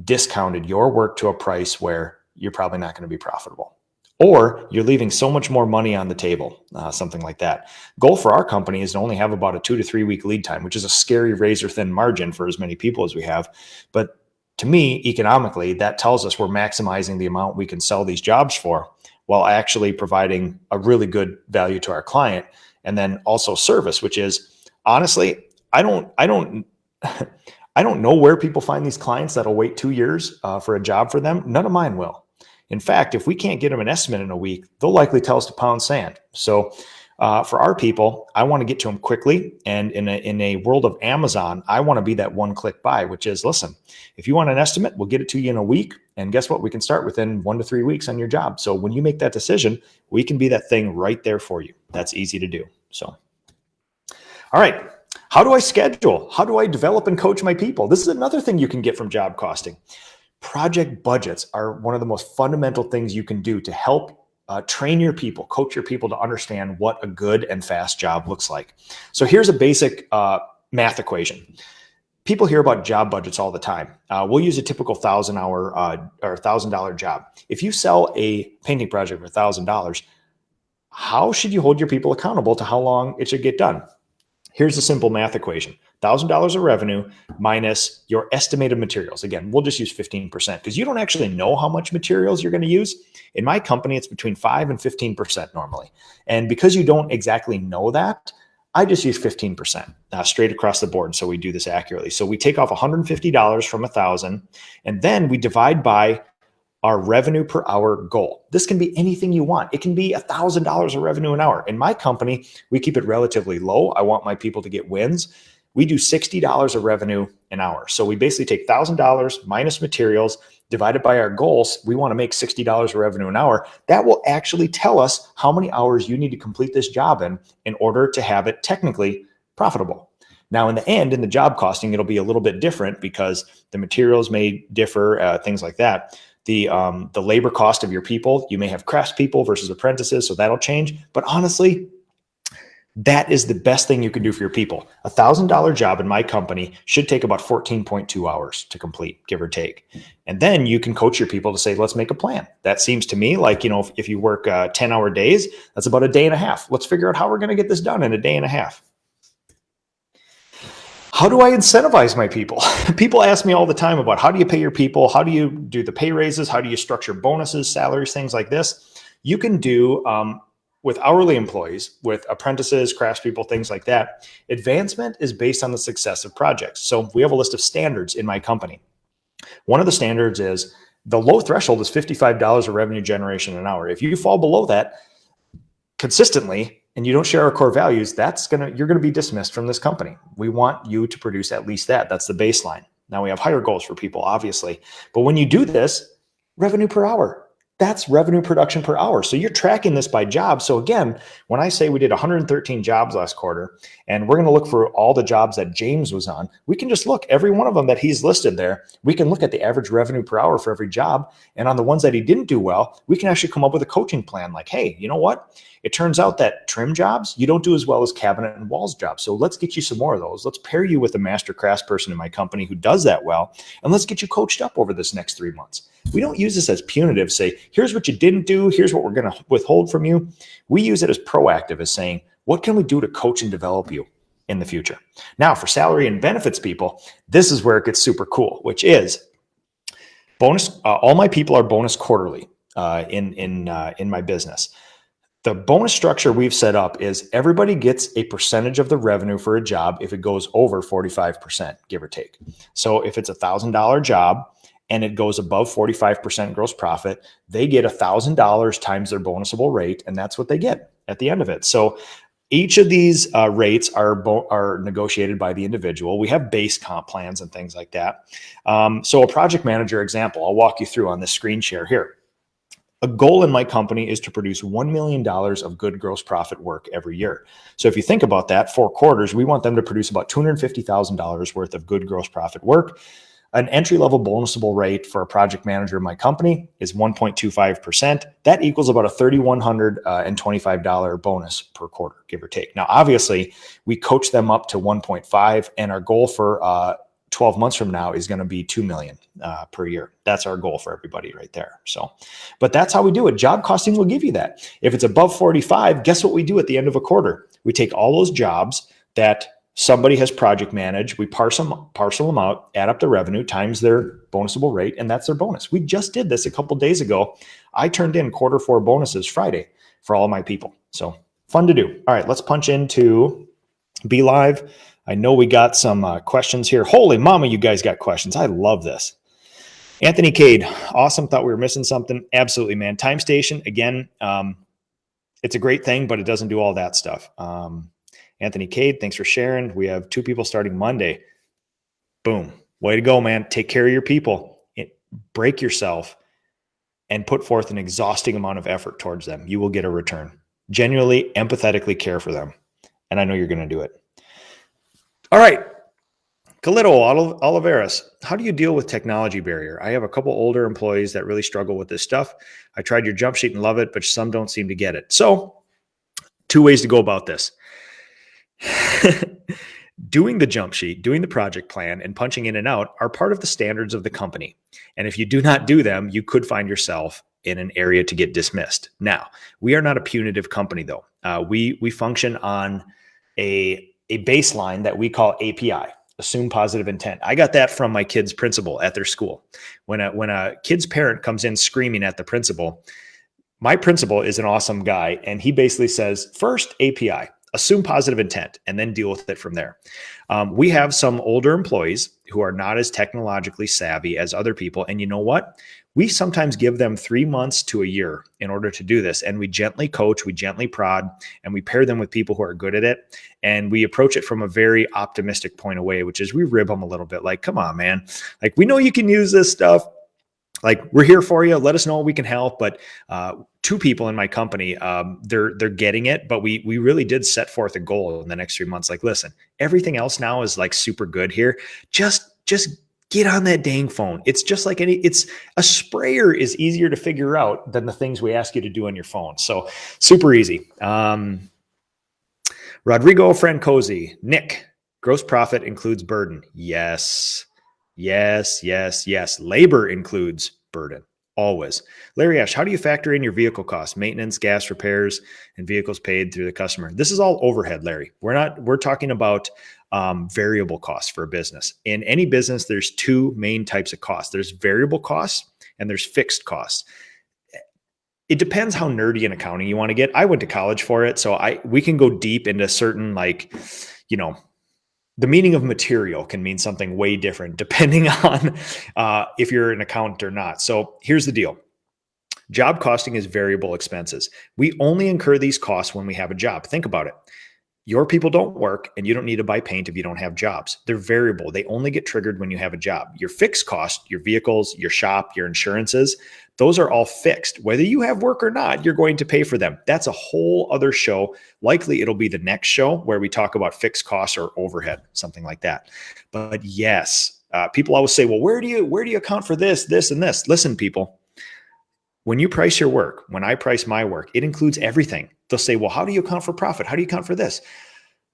discounted your work to a price where you're probably not going to be profitable. Or you're leaving so much more money on the table, something like that. Goal for our company is to only have about a 2 to 3 week lead time, which is a scary razor thin margin for as many people as we have. But to me, economically, that tells us we're maximizing the amount we can sell these jobs for while actually providing a really good value to our client. And then also service, which is honestly, I don't know where people find these clients that'll wait 2 years for a job for them. None of mine will. In fact, if we can't get them an estimate in a week, they'll likely tell us to pound sand. So for our people, I want to get to them quickly. And in a world of Amazon, I want to be that one-click buy, which is, listen, if you want an estimate, we'll get it to you in a week. And guess what? We can start within 1 to 3 weeks on your job. So when you make that decision, we can be that thing right there for you. That's easy to do. So, all right. How do I schedule? How do I develop and coach my people? This is another thing you can get from job costing. Project budgets are one of the most fundamental things you can do to help train your people, coach your people to understand what a good and fast job looks like. So here's a basic math equation. People hear about job budgets all the time. We'll use a typical $1,000 or $1,000 job. If you sell a painting project for $1,000, how should you hold your people accountable to how long it should get done? Here's a simple math equation. $1,000 of revenue minus your estimated materials. Again, we'll just use 15% because you don't actually know how much materials you're going to use. In my company, it's between 5 and 15% normally. And because you don't exactly know that, I just use 15% straight across the board. So we do this accurately. So we take off $150 from 1,000, and then we divide by our revenue per hour goal. This can be anything you want. It can be $1,000 of revenue an hour. In my company, we keep it relatively low. I want my people to get wins. We do $60 of revenue an hour. So we basically take $1,000 minus materials divided by our goals. We want to make $60 of revenue an hour. That will actually tell us how many hours you need to complete this job in order to have it technically profitable. Now, in the end, in the job costing, it'll be a little bit different because the materials may differ, things like that. The labor cost of your people, you may have craftspeople versus apprentices, so that'll change. But honestly, that is the best thing you can do for your people. A $1,000 job in my company should take about 14.2 hours to complete, give or take. And then you can coach your people to say, let's make a plan. That seems to me like, if you work 10-hour days, that's about a day and a half. Let's figure out how we're going to get this done in a day and a half. How do I incentivize my people? People ask me all the time about how do you pay your people? How do you do the pay raises? How do you structure bonuses, salaries, things like this? You can do with hourly employees, with apprentices, craftspeople, things like that. Advancement is based on the success of projects. So we have a list of standards in my company. One of the standards is the low threshold is $55 of revenue generation an hour. If you fall below that consistently, and you don't share our core values, you're going to be dismissed from this company. We want you to produce at least that. That's the baseline. Now we have higher goals for people, obviously. But when you do this, revenue per hour, That's revenue production per hour. So you're tracking this by job. So again, when I say we did 113 jobs last quarter, and we're going to look for all the jobs that James was on, we can just look every one of them that he's listed there. We can look at the average revenue per hour for every job. And on the ones that he didn't do well, we can actually come up with a coaching plan like, hey, you know what? It turns out that trim jobs, you don't do as well as cabinet and walls jobs. So let's get you some more of those. Let's pair you with a master craftsperson in my company who does that well. And let's get you coached up over this next 3 months. We don't use this as punitive, say, here's what you didn't do, here's what we're going to withhold from you. We use it as proactive, as saying, what can we do to coach and develop you in the future? Now, for salary and benefits people, this is where it gets super cool, which is bonus. All my people are bonus quarterly in my business. The bonus structure we've set up is everybody gets a percentage of the revenue for a job if it goes over 45%, give or take. So if it's $1,000 job, and it goes above 45% gross profit, they get $1,000 times their bonusable rate, and that's what they get at the end of it. So each of these rates are negotiated by the individual. We have base comp plans and things like that. So a project manager example, I'll walk you through on this screen share here. A goal in my company is to produce $1 million of good gross profit work every year. So if you think about that, 4 quarters, we want them to produce about $250,000 worth of good gross profit work. An entry-level bonusable rate for a project manager in my company is 1.25%. That equals about a $3,125 bonus per quarter, give or take. Now, obviously, we coach them up to 1.5, and our goal for 12 months from now is going to be $2 million per year. That's our goal for everybody right there. So, but that's how we do it. Job costing will give you that. If it's above 45, guess what we do at the end of a quarter? We take all those jobs that somebody has project managed, we parcel them out, add up the revenue times their bonusable rate, and that's their bonus. We just did this a couple days ago. I turned in Q4 bonuses Friday for all my people. So fun to do. All right, let's punch into Be Live. I know we got some questions here. Holy mama, you guys got questions. I love this. Anthony Cade, awesome. Thought we were missing something. Absolutely, man. Time Station, again, it's a great thing, but it doesn't do all that stuff. Anthony Cade, thanks for sharing. We have 2 people starting Monday. Boom. Way to go, man. Take care of your people. Break yourself and put forth an exhausting amount of effort towards them. You will get a return. Genuinely, empathetically care for them. And I know you're going to do it. All right. Calito Oliveras, how do you deal with technology barrier? I have a couple older employees that really struggle with this stuff. I tried your jump sheet and love it, but some don't seem to get it. So 2 ways to go about this. Doing the jump sheet, doing the project plan, and punching in and out are part of the standards of the company. And if you do not do them, you could find yourself in an area to get dismissed. Now, we are not a punitive company, though. We function on a baseline that we call API, assume positive intent. I got that from my kid's principal at their school. When a kid's parent comes in screaming at the principal, my principal is an awesome guy, and he basically says, first, API. Assume positive intent and then deal with it from there. We have some older employees who are not as technologically savvy as other people. And you know what? We sometimes give them 3 months to a year in order to do this. And we gently coach, we gently prod, and we pair them with people who are good at it. And we approach it from a very optimistic point away, which is we rib them a little bit like, come on, man. Like, we know you can use this stuff. Like, we're here for you. Let us know we can help. But 2 people in my company, they're getting it. But we really did set forth a goal in the next 3 months. Like, listen, everything else now is like super good here. Just get on that dang phone. It's just like it's a sprayer is easier to figure out than the things we ask you to do on your phone. So super easy. Rodrigo Francosi, Nick, gross profit includes burden. Yes. Labor includes burden, always. Larry Ash, how do you factor in your vehicle costs, maintenance, gas repairs, and vehicles paid through the customer? This is all overhead, Larry. We're talking about variable costs for a business. In any business, there's 2 main types of costs. There's variable costs and there's fixed costs. It depends how nerdy in accounting you want to get. I went to college for it, so we can go deep into certain, like, the meaning of material can mean something way different depending on if you're an accountant or not. So here's the deal. Job costing is variable expenses. We only incur these costs when we have a job. Think about it. Your people don't work, and you don't need to buy paint if you don't have jobs. They're variable. They only get triggered when you have a job. Your fixed cost, your vehicles, your shop, your insurances, those are all fixed. Whether you have work or not, you're going to pay for them. That's a whole other show. Likely it'll be the next show where we talk about fixed costs or overhead, something like that. But yes, people always say, well, where do you account for this, this, and this? Listen, people, when you price your work, when I price my work, it includes everything. They'll say, well, how do you account for profit? How do you account for this?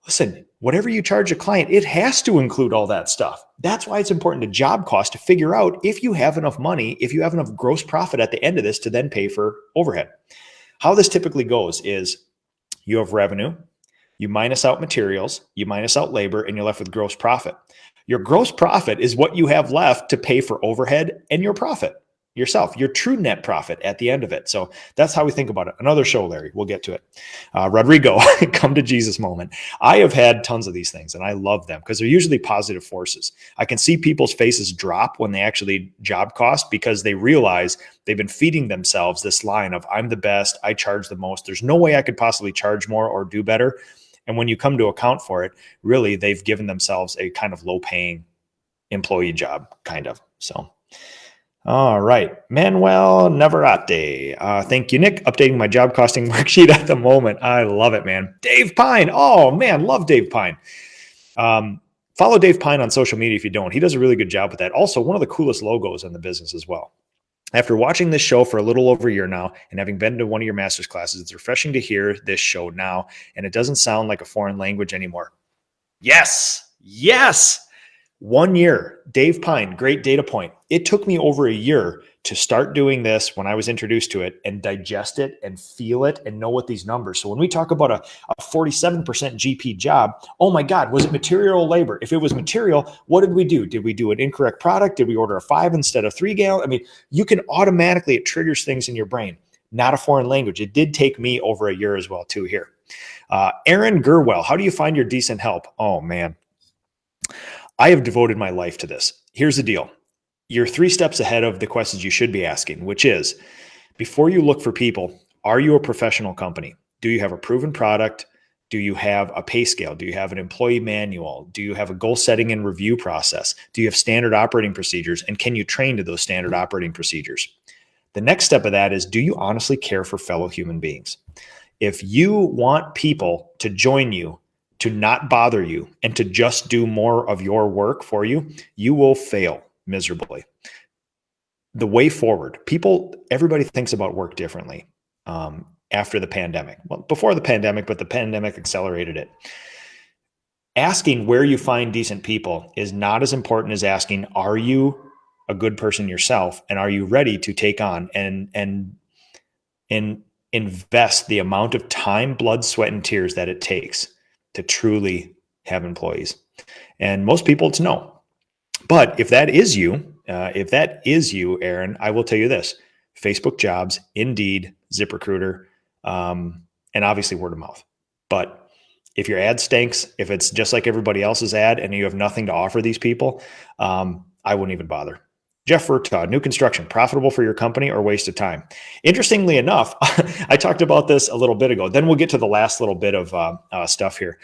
Listen, whatever you charge a client, it has to include all that stuff. That's why it's important to job cost to figure out if you have enough money, if you have enough gross profit at the end of this to then pay for overhead. How this typically goes is you have revenue, you minus out materials, you minus out labor, and you're left with gross profit. Your gross profit is what you have left to pay for overhead and your profit yourself, your true net profit at the end of it. So that's how we think about it. Another show, Larry, we'll get to it. Rodrigo, come to Jesus moment. I have had tons of these things and I love them because they're usually positive forces. I can see people's faces drop when they actually job cost because they realize they've been feeding themselves this line of I'm the best, I charge the most. There's no way I could possibly charge more or do better. And when you come to account for it, really, they've given themselves a kind of low paying employee job, kind of. So all right. Manuel Navarrete. Thank you, Nick. Updating my job costing worksheet at the moment. I love it, man. Dave Pine. Oh, man. Love Dave Pine. Follow Dave Pine on social media if you don't. He does a really good job with that. Also, one of the coolest logos in the business as well. After watching this show for a little over a year now and having been to one of your master's classes, it's refreshing to hear this show now, and it doesn't sound like a foreign language anymore. Yes. Yes. 1 year, Dave Pine, great data point. It took me over a year to start doing this when I was introduced to it and digest it and feel it and know what these numbers. So when we talk about a 47% GP job, oh my God, was it material or labor? If it was material, what did we do? Did we do an incorrect product? Did we order a 5 instead of 3 gallon? I mean, you can automatically, it triggers things in your brain. Not a foreign language. It did take me over a year as well too here. Aaron Gerwell, how do you find your decent help? Oh man. I have devoted my life to this. Here's the deal. You're 3 steps ahead of the questions you should be asking, which is, before you look for people, are you a professional company? Do you have a proven product? Do you have a pay scale? Do you have an employee manual? Do you have a goal setting and review process? Do you have standard operating procedures? And can you train to those standard operating procedures? The next step of that is, do you honestly care for fellow human beings? If you want people to join you, to not bother you, and to just do more of your work for you, you will fail miserably. The way forward, everybody thinks about work differently after the pandemic. Well, before the pandemic, but the pandemic accelerated it. Asking where you find decent people is not as important as asking, are you a good person yourself? And are you ready to take on and invest the amount of time, blood, sweat, and tears that it takes to truly have employees? And most people, it's no. But if that is you, Aaron, I will tell you this: Facebook jobs, Indeed, ZipRecruiter, and obviously word of mouth. But if your ad stinks, if it's just like everybody else's ad and you have nothing to offer these people, I wouldn't even bother. Jeff Vertaud, new construction, profitable for your company or waste of time? Interestingly enough, I talked about this a little bit ago. Then we'll get to the last little bit of stuff here.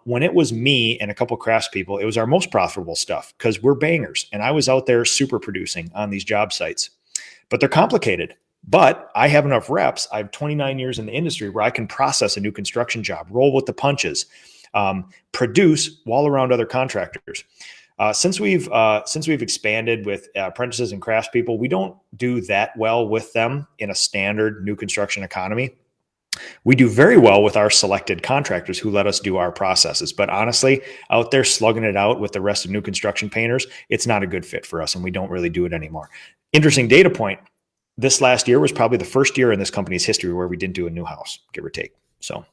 When it was me and a couple craftspeople, it was our most profitable stuff because we're bangers. And I was out there super producing on these job sites. But they're complicated. But I have enough reps. I have 29 years in the industry where I can process a new construction job, roll with the punches, produce while around other contractors. Since we've expanded with apprentices and craftspeople, we don't do that well with them in a standard new construction economy. We do very well with our selected contractors who let us do our processes. But honestly, out there slugging it out with the rest of new construction painters, it's not a good fit for us, and we don't really do it anymore. Interesting data point. This last year was probably the first year in this company's history where we didn't do a new house, give or take. So,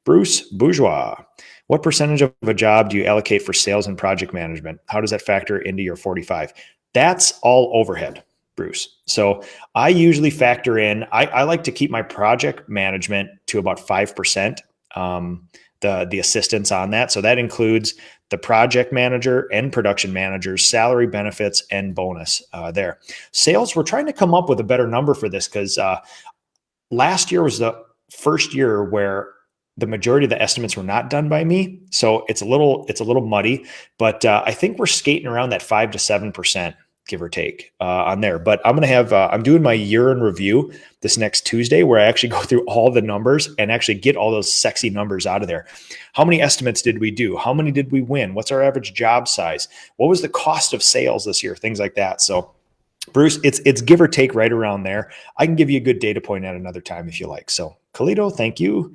Bruce Bourgeois, what percentage of a job do you allocate for sales and project management? How does that factor into your 45? That's all overhead, Bruce. So I usually factor in, I like to keep my project management to about 5%, the assistance on that. So that includes the project manager and production manager's salary, benefits, and bonus there. Sales, we're trying to come up with a better number for this because last year was the first year where the majority of the estimates were not done by me. So it's a little muddy, but I think we're skating around that 5 to 7%, give or take, on there. But I'm going to have, I'm doing my year in review this next Tuesday, where I actually go through all the numbers and actually get all those sexy numbers out of there. How many estimates did we do? How many did we win? What's our average job size? What was the cost of sales this year? Things like that. So Bruce, it's give or take right around there. I can give you a good data point at another time if you like. So Kalito, thank you.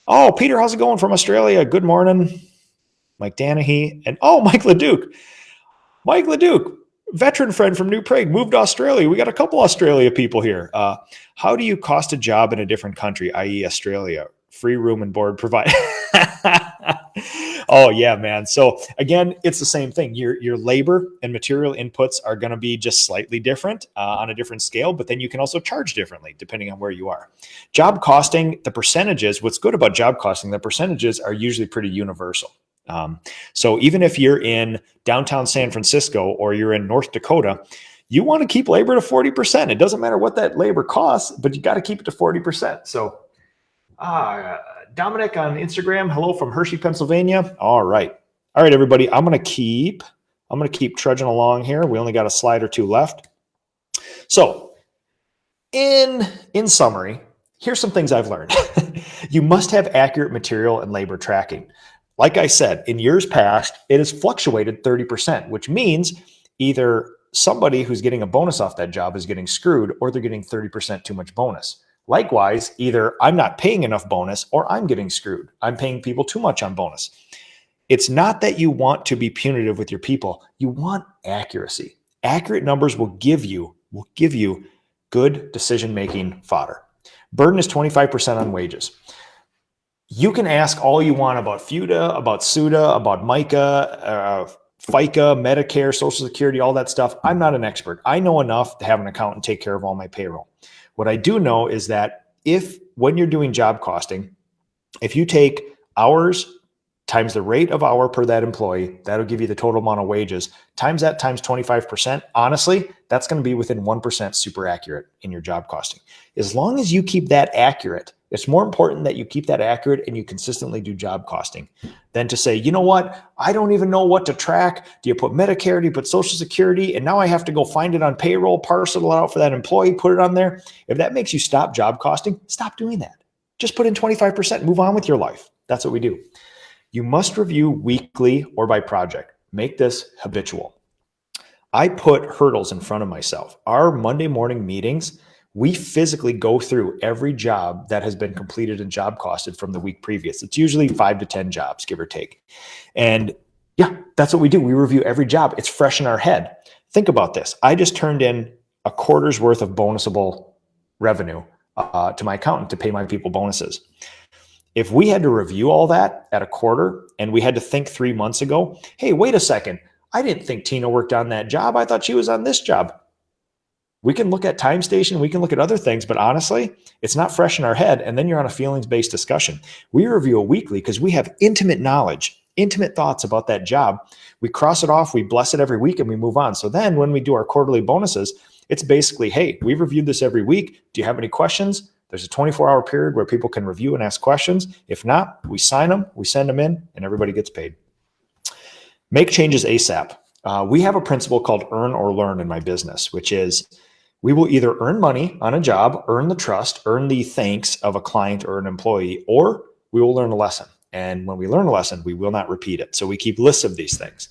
Oh, Peter, how's it going from Australia? Good morning. Mike Danahy. And Mike LeDuc. Mike LeDuc, veteran friend from New Prague, moved to Australia. We got a couple Australia people here. How do you cost a job in a different country, i.e. Australia? Free room and board provided. Oh yeah, man. So again, it's the same thing. Your labor and material inputs are going to be just slightly different on a different scale, but then you can also charge differently depending on where you are. Job costing, the percentages, what's good about job costing, the percentages are usually pretty universal. So even if you're in downtown San Francisco or you're in North Dakota, you want to keep labor to 40%. It doesn't matter what that labor costs, but you got to keep it to 40%. So Dominic on Instagram, hello from Hershey, Pennsylvania. All right, everybody. I'm gonna keep trudging along here. We only got a slide or two left. So, in summary, here's some things I've learned. You must have accurate material and labor tracking. Like I said, in years past, it has fluctuated 30%, which means either somebody who's getting a bonus off that job is getting screwed, or they're getting 30% too much bonus. Likewise, either I'm not paying enough bonus or I'm getting screwed. I'm paying people too much on bonus. It's not that you want to be punitive with your people. You want accuracy. Accurate numbers will give you good decision-making fodder. Burden is 25% on wages. You can ask all you want about FUTA, about SUTA, about MICA, FICA, Medicare, Social Security, all that stuff. I'm not an expert. I know enough to have an accountant take care of all my payroll. What I do know is that when you're doing job costing, if you take hours times the rate of hour per that employee, that'll give you the total amount of wages, times that times 25%. Honestly, that's going to be within 1% super accurate in your job costing. As long as you keep that accurate, it's more important that you keep that accurate and you consistently do job costing than to say, you know what, I don't even know what to track. Do you put Medicare? Do you put Social Security? And now I have to go find it on payroll, parcel it out for that employee, put it on there. If that makes you stop job costing, stop doing that. Just put in 25%, move on with your life. That's what we do. You must review weekly or by project. Make this habitual. I put hurdles in front of myself. Our Monday morning meetings, we physically go through every job that has been completed and job costed from the week previous. It's usually 5 to 10 jobs, give or take. And yeah, that's what we do. We review every job. It's fresh in our head. Think about this. I just turned in a quarter's worth of bonusable revenue to my accountant to pay my people bonuses. If we had to review all that at a quarter and we had to think 3 months ago, hey, wait a second. I didn't think Tina worked on that job. I thought she was on this job. We can look at time station, we can look at other things, but honestly, it's not fresh in our head. And then you're on a feelings-based discussion. We review it weekly because we have intimate knowledge, intimate thoughts about that job. We cross it off, we bless it every week, and we move on. So then when we do our quarterly bonuses, it's basically, hey, we've reviewed this every week. Do you have any questions? There's a 24-hour period where people can review and ask questions. If not, we sign them, we send them in, and everybody gets paid. Make changes ASAP. We have a principle called earn or learn in my business, which is we will either earn money on a job, earn the trust, earn the thanks of a client or an employee, or we will learn a lesson. And when we learn a lesson, we will not repeat it. So we keep lists of these things.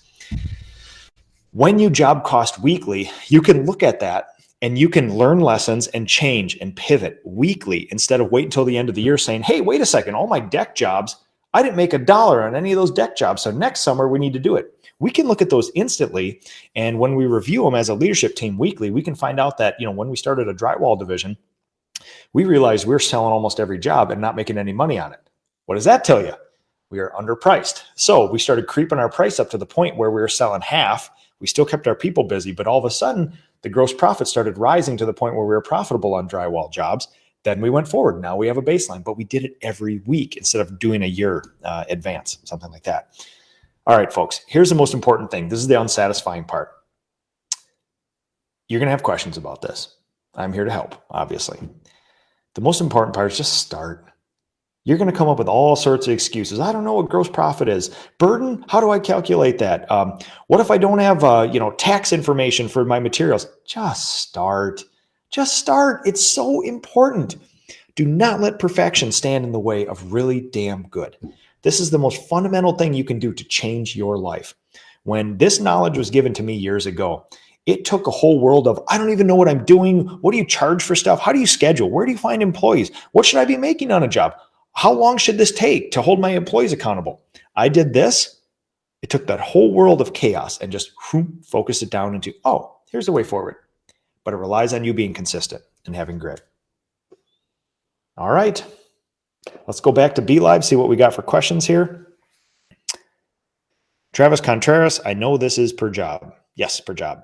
When you job cost weekly, you can look at that and you can learn lessons and change and pivot weekly instead of wait until the end of the year saying, hey, wait a second, all my deck jobs, I didn't make $1 on any of those deck jobs. So next summer we need to do it. We can look at those instantly. And when we review them as a leadership team weekly, we can find out that, when we started a drywall division, we realized we're selling almost every job and not making any money on it. What does that tell you? We are underpriced. So we started creeping our price up to the point where we were selling half. We still kept our people busy, but all of a sudden the gross profit started rising to the point where we were profitable on drywall jobs. Then we went forward. Now we have a baseline, but we did it every week instead of doing a year advance, something like that. All right, folks, here's the most important thing. This is the unsatisfying part. You're going to have questions about this. I'm here to help, obviously. The most important part is just start. You're going to come up with all sorts of excuses. I don't know what gross profit is. Burden, how do I calculate that? What if I don't have tax information for my materials? Just start. Just start. It's so important. Do not let perfection stand in the way of really damn good. This is the most fundamental thing you can do to change your life. When this knowledge was given to me years ago, it took a whole world of, I don't even know what I'm doing. What do you charge for stuff? How do you schedule? Where do you find employees? What should I be making on a job? How long should this take to hold my employees accountable? I did this. It took that whole world of chaos and just focused it down into, oh, here's the way forward. But it relies on you being consistent and having grit. All right. Let's go back to Be Live, see what we got for questions here. Travis Contreras, I know this is per job. Yes, per job.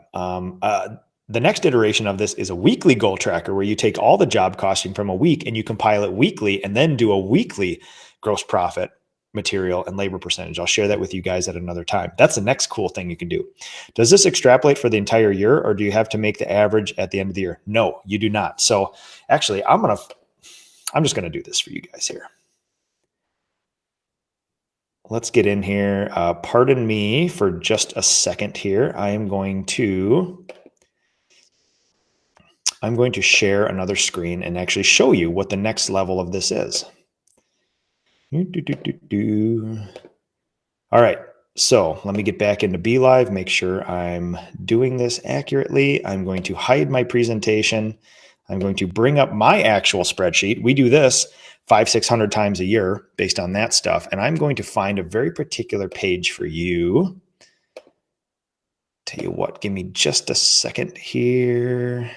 The next iteration of this is a weekly goal tracker where you take all the job costing from a week and you compile it weekly and then do a weekly gross profit, material, and labor percentage. I'll share that with you guys at another time. That's the next cool thing you can do. Does this extrapolate for the entire year, or do you have to make the average at the end of the year? No, you do not. So actually, I'm just going to do this for you guys here. Let's get in here. Pardon me for just a second here. I'm going to share another screen and actually show you what the next level of this is. All right. So let me get back into Be Live, make sure I'm doing this accurately. I'm going to hide my presentation. I'm going to bring up my actual spreadsheet. We do this 500-600 times a year based on that stuff. And I'm going to find a very particular page for you. Tell you what, give me just a second here.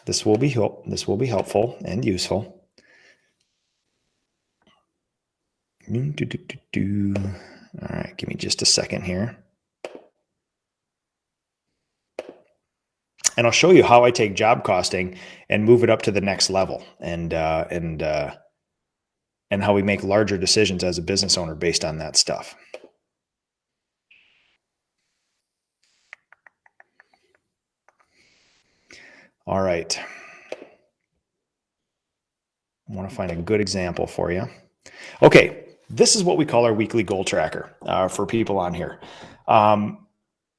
This will be helpful and useful. All right, give me just a second here. And I'll show you how I take job costing and move it up to the next level, and how we make larger decisions as a business owner based on that stuff. All right. I want to find a good example for you. Okay, this is what we call our weekly goal tracker for people on here.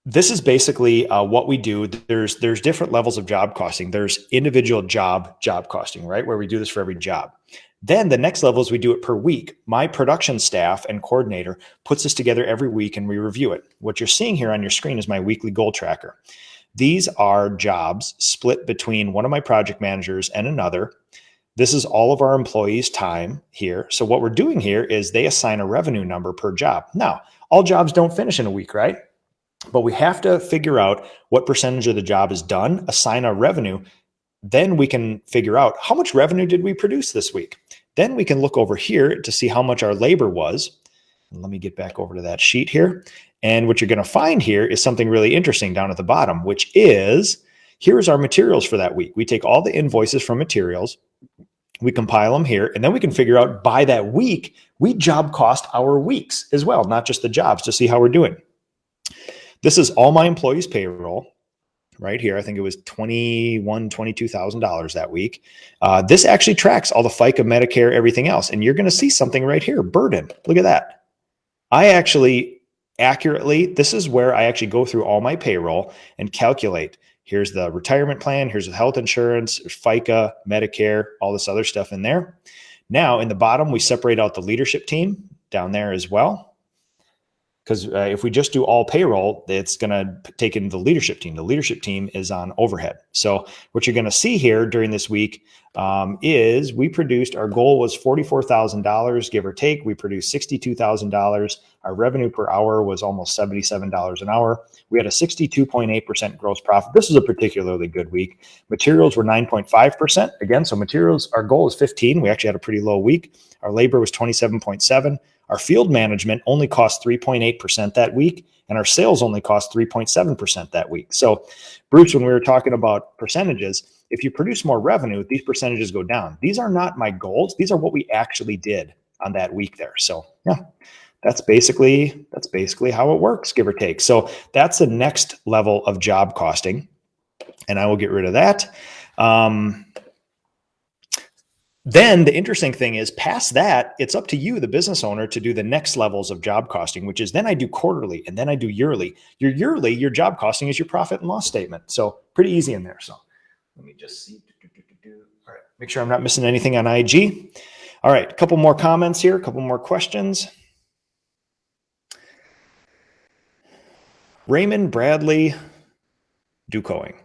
This is basically what we do. There's different levels of job costing. There's individual job costing, right? Where we do this for every job. Then the next level is we do it per week. My production staff and coordinator puts this together every week and we review it. What you're seeing here on your screen is my weekly goal tracker. These are jobs split between one of my project managers and another. This is all of our employees' time here. So what we're doing here is they assign a revenue number per job. Now, all jobs don't finish in a week, right? But we have to figure out what percentage of the job is done, assign our revenue. Then we can figure out how much revenue did we produce this week. Then we can look over here to see how much our labor was. Let me get back over to that sheet here. And what you're going to find here is something really interesting down at the bottom, which is, here's our materials for that week. We take all the invoices from materials, we compile them here, and then we can figure out by that week, we job cost our weeks as well, not just the jobs, to see how we're doing. This is all my employees' payroll right here. I think it was $22,000 that week. This actually tracks all the FICA, Medicare, everything else. And you're going to see something right here, burden. Look at that. I actually accurately, this is where I actually go through all my payroll and calculate. Here's the retirement plan. Here's the health insurance, FICA, Medicare, all this other stuff in there. Now in the bottom, we separate out the leadership team down there as well. Because if we just do all payroll, it's going to take in the leadership team. The leadership team is on overhead. So what you're going to see here during this week is we produced, our goal was $44,000, give or take. We produced $62,000. Our revenue per hour was almost $77 an hour. We had a 62.8% gross profit. This was a particularly good week. Materials were 9.5%. Again, so materials, our goal is 15. We actually had a pretty low week. Our labor was 27.7. Our field management only cost 3.8% that week, and our sales only cost 3.7% that week. So, Bruce, when we were talking about percentages, if you produce more revenue, these percentages go down. These are not my goals. These are what we actually did on that week there. So, yeah, that's basically how it works, give or take. So that's the next level of job costing, and I will get rid of that. Then the interesting thing is past that, it's up to you, the business owner, to do the next levels of job costing, which is then I do quarterly and then I do yearly. Your yearly, your job costing is your profit and loss statement. So pretty easy in there. So let me just see. All right. Make sure I'm not missing anything on IG. All right. A couple more comments here, a couple more questions. Raymond Bradley Ducoing.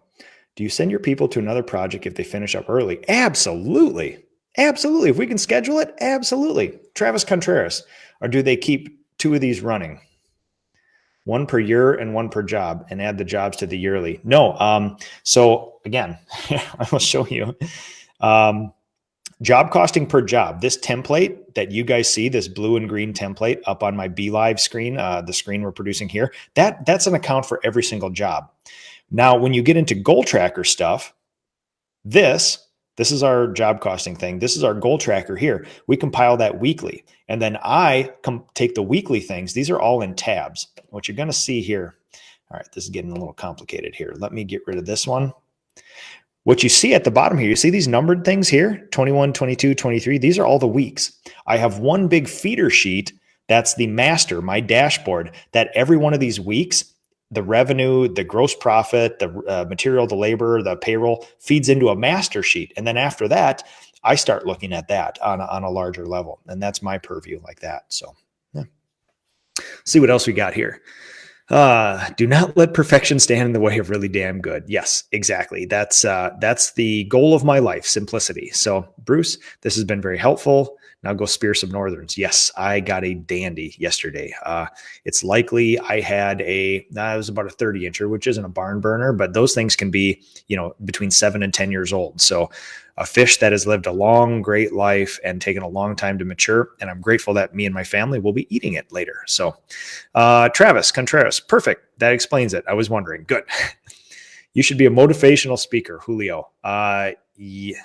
Do you send your people to another project if they finish up early? Absolutely. Absolutely. If we can schedule it, absolutely. Travis Contreras. Or do they keep two of these running? One per year and one per job, and add the jobs to the yearly? No. So again, I will show you. Job costing per job. This template that you guys see, this blue and green template up on my Be Live screen, the screen we're producing here, that's an account for every single job. Now, when you get into goal tracker stuff, this is our job costing thing. This is our goal tracker here. We compile that weekly. And then I take the weekly things. These are all in tabs. What you're going to see here. All right, this is getting a little complicated here. Let me get rid of this one. What you see at the bottom here, you see these numbered things here, 21, 22, 23. These are all the weeks. I have one big feeder sheet. That's the master, my dashboard, that every one of these weeks, the revenue, the gross profit, the material, the labor, the payroll feeds into a master sheet. And then after that, I start looking at that on a larger level. And that's my purview like that. So yeah. See what else we got here. Do not let perfection stand in the way of really damn good. Yes, exactly. That's the goal of my life, simplicity. So Bruce, this has been very helpful. Now go spear some northerns. Yes, I got a dandy yesterday. It's likely I had it was about a 30 incher, which isn't a barn burner, but those things can be, between 7 and 10 years old. So a fish that has lived a long, great life and taken a long time to mature. And I'm grateful that me and my family will be eating it later. So Travis Contreras, perfect. That explains it. I was wondering. Good. You should be a motivational speaker, Julio. Yeah.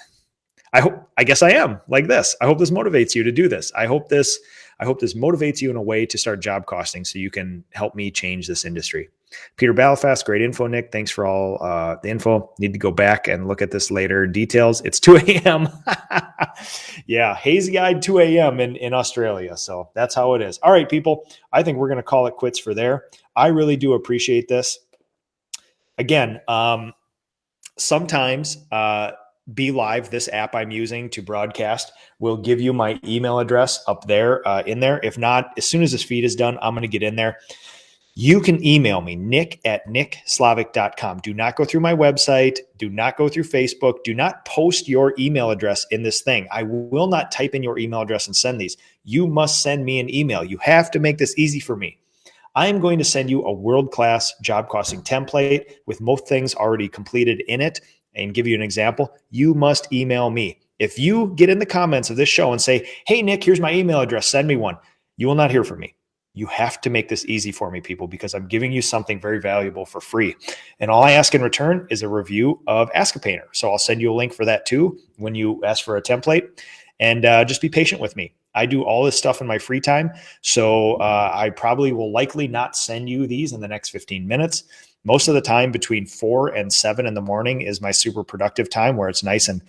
I guess I am like this. I hope this motivates you to do this. I hope this motivates you in a way to start job costing so you can help me change this industry. Peter Balfast, great info, Nick. Thanks for all the info. Need to go back and look at this later. Details. It's 2 a.m. Yeah, hazy-eyed 2 a.m. in Australia. So that's how it is. All right, people. I think we're going to call it quits for there. I really do appreciate this. Again, sometimes Be Live, this app I'm using to broadcast, will give you my email address up there in there. If not, as soon as this feed is done, I'm going to get in there. You can email me, nick@nickslavik.com. Do not go through my website. Do not go through Facebook. Do not post your email address in this thing. I will not type in your email address and send these. You must send me an email. You have to make this easy for me. I am going to send you a world-class job costing template with most things already completed in it. And give you an example, you must email me. If you get in the comments of this show and say, hey, Nick, here's my email address, send me one, you will not hear from me. You have to make this easy for me, people, because I'm giving you something very valuable for free. And all I ask in return is a review of Ask a Painter. So I'll send you a link for that too when you ask for a template. And just be patient with me. I do all this stuff in my free time. So I probably will likely not send you these in the next 15 minutes. Most of the time between 4 and 7 in the morning is my super productive time where it's nice and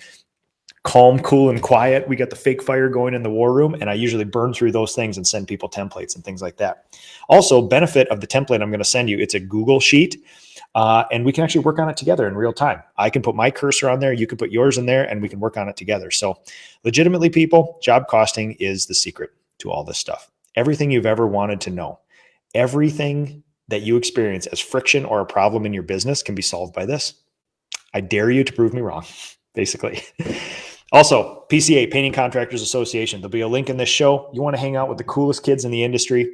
calm, cool, and quiet. We got the fake fire going in the war room, and I usually burn through those things and send people templates and things like that. Also, benefit of the template I'm going to send you, it's a Google sheet, and we can actually work on it together in real time. I can put my cursor on there, you can put yours in there, and we can work on it together. So legitimately, people, job costing is the secret to all this stuff. Everything you've ever wanted to know, everything that you experience as friction or a problem in your business can be solved by this. I dare you to prove me wrong, basically. Also, PCA, Painting Contractors Association. There'll be a link in this show. You want to hang out with the coolest kids in the industry,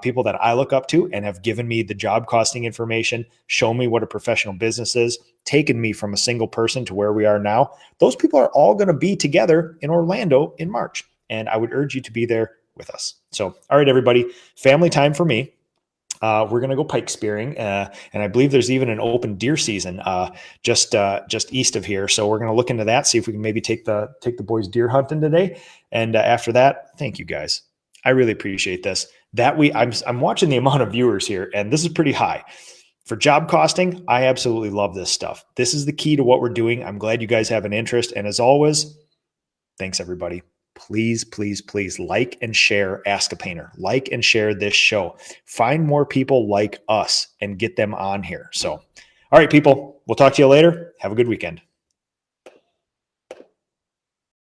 people that I look up to and have given me the job costing information, show me what a professional business is, taken me from a single person to where we are now. Those people are all going to be together in Orlando in March, and I would urge you to be there with us. So, all right, everybody, family time for me. We're going to go pike spearing, and I believe there's even an open deer season just east of here. So we're going to look into that, see if we can maybe take the boys deer hunting today. And after that, thank you guys. I really appreciate this. I'm watching the amount of viewers here, and this is pretty high. For job costing, I absolutely love this stuff. This is the key to what we're doing. I'm glad you guys have an interest. And as always, Thanks, everybody. Please, please, please like and share Ask a Painter. Like and share this show. Find more people like us and get them on here. So, all right, people, we'll talk to you later. Have a good weekend.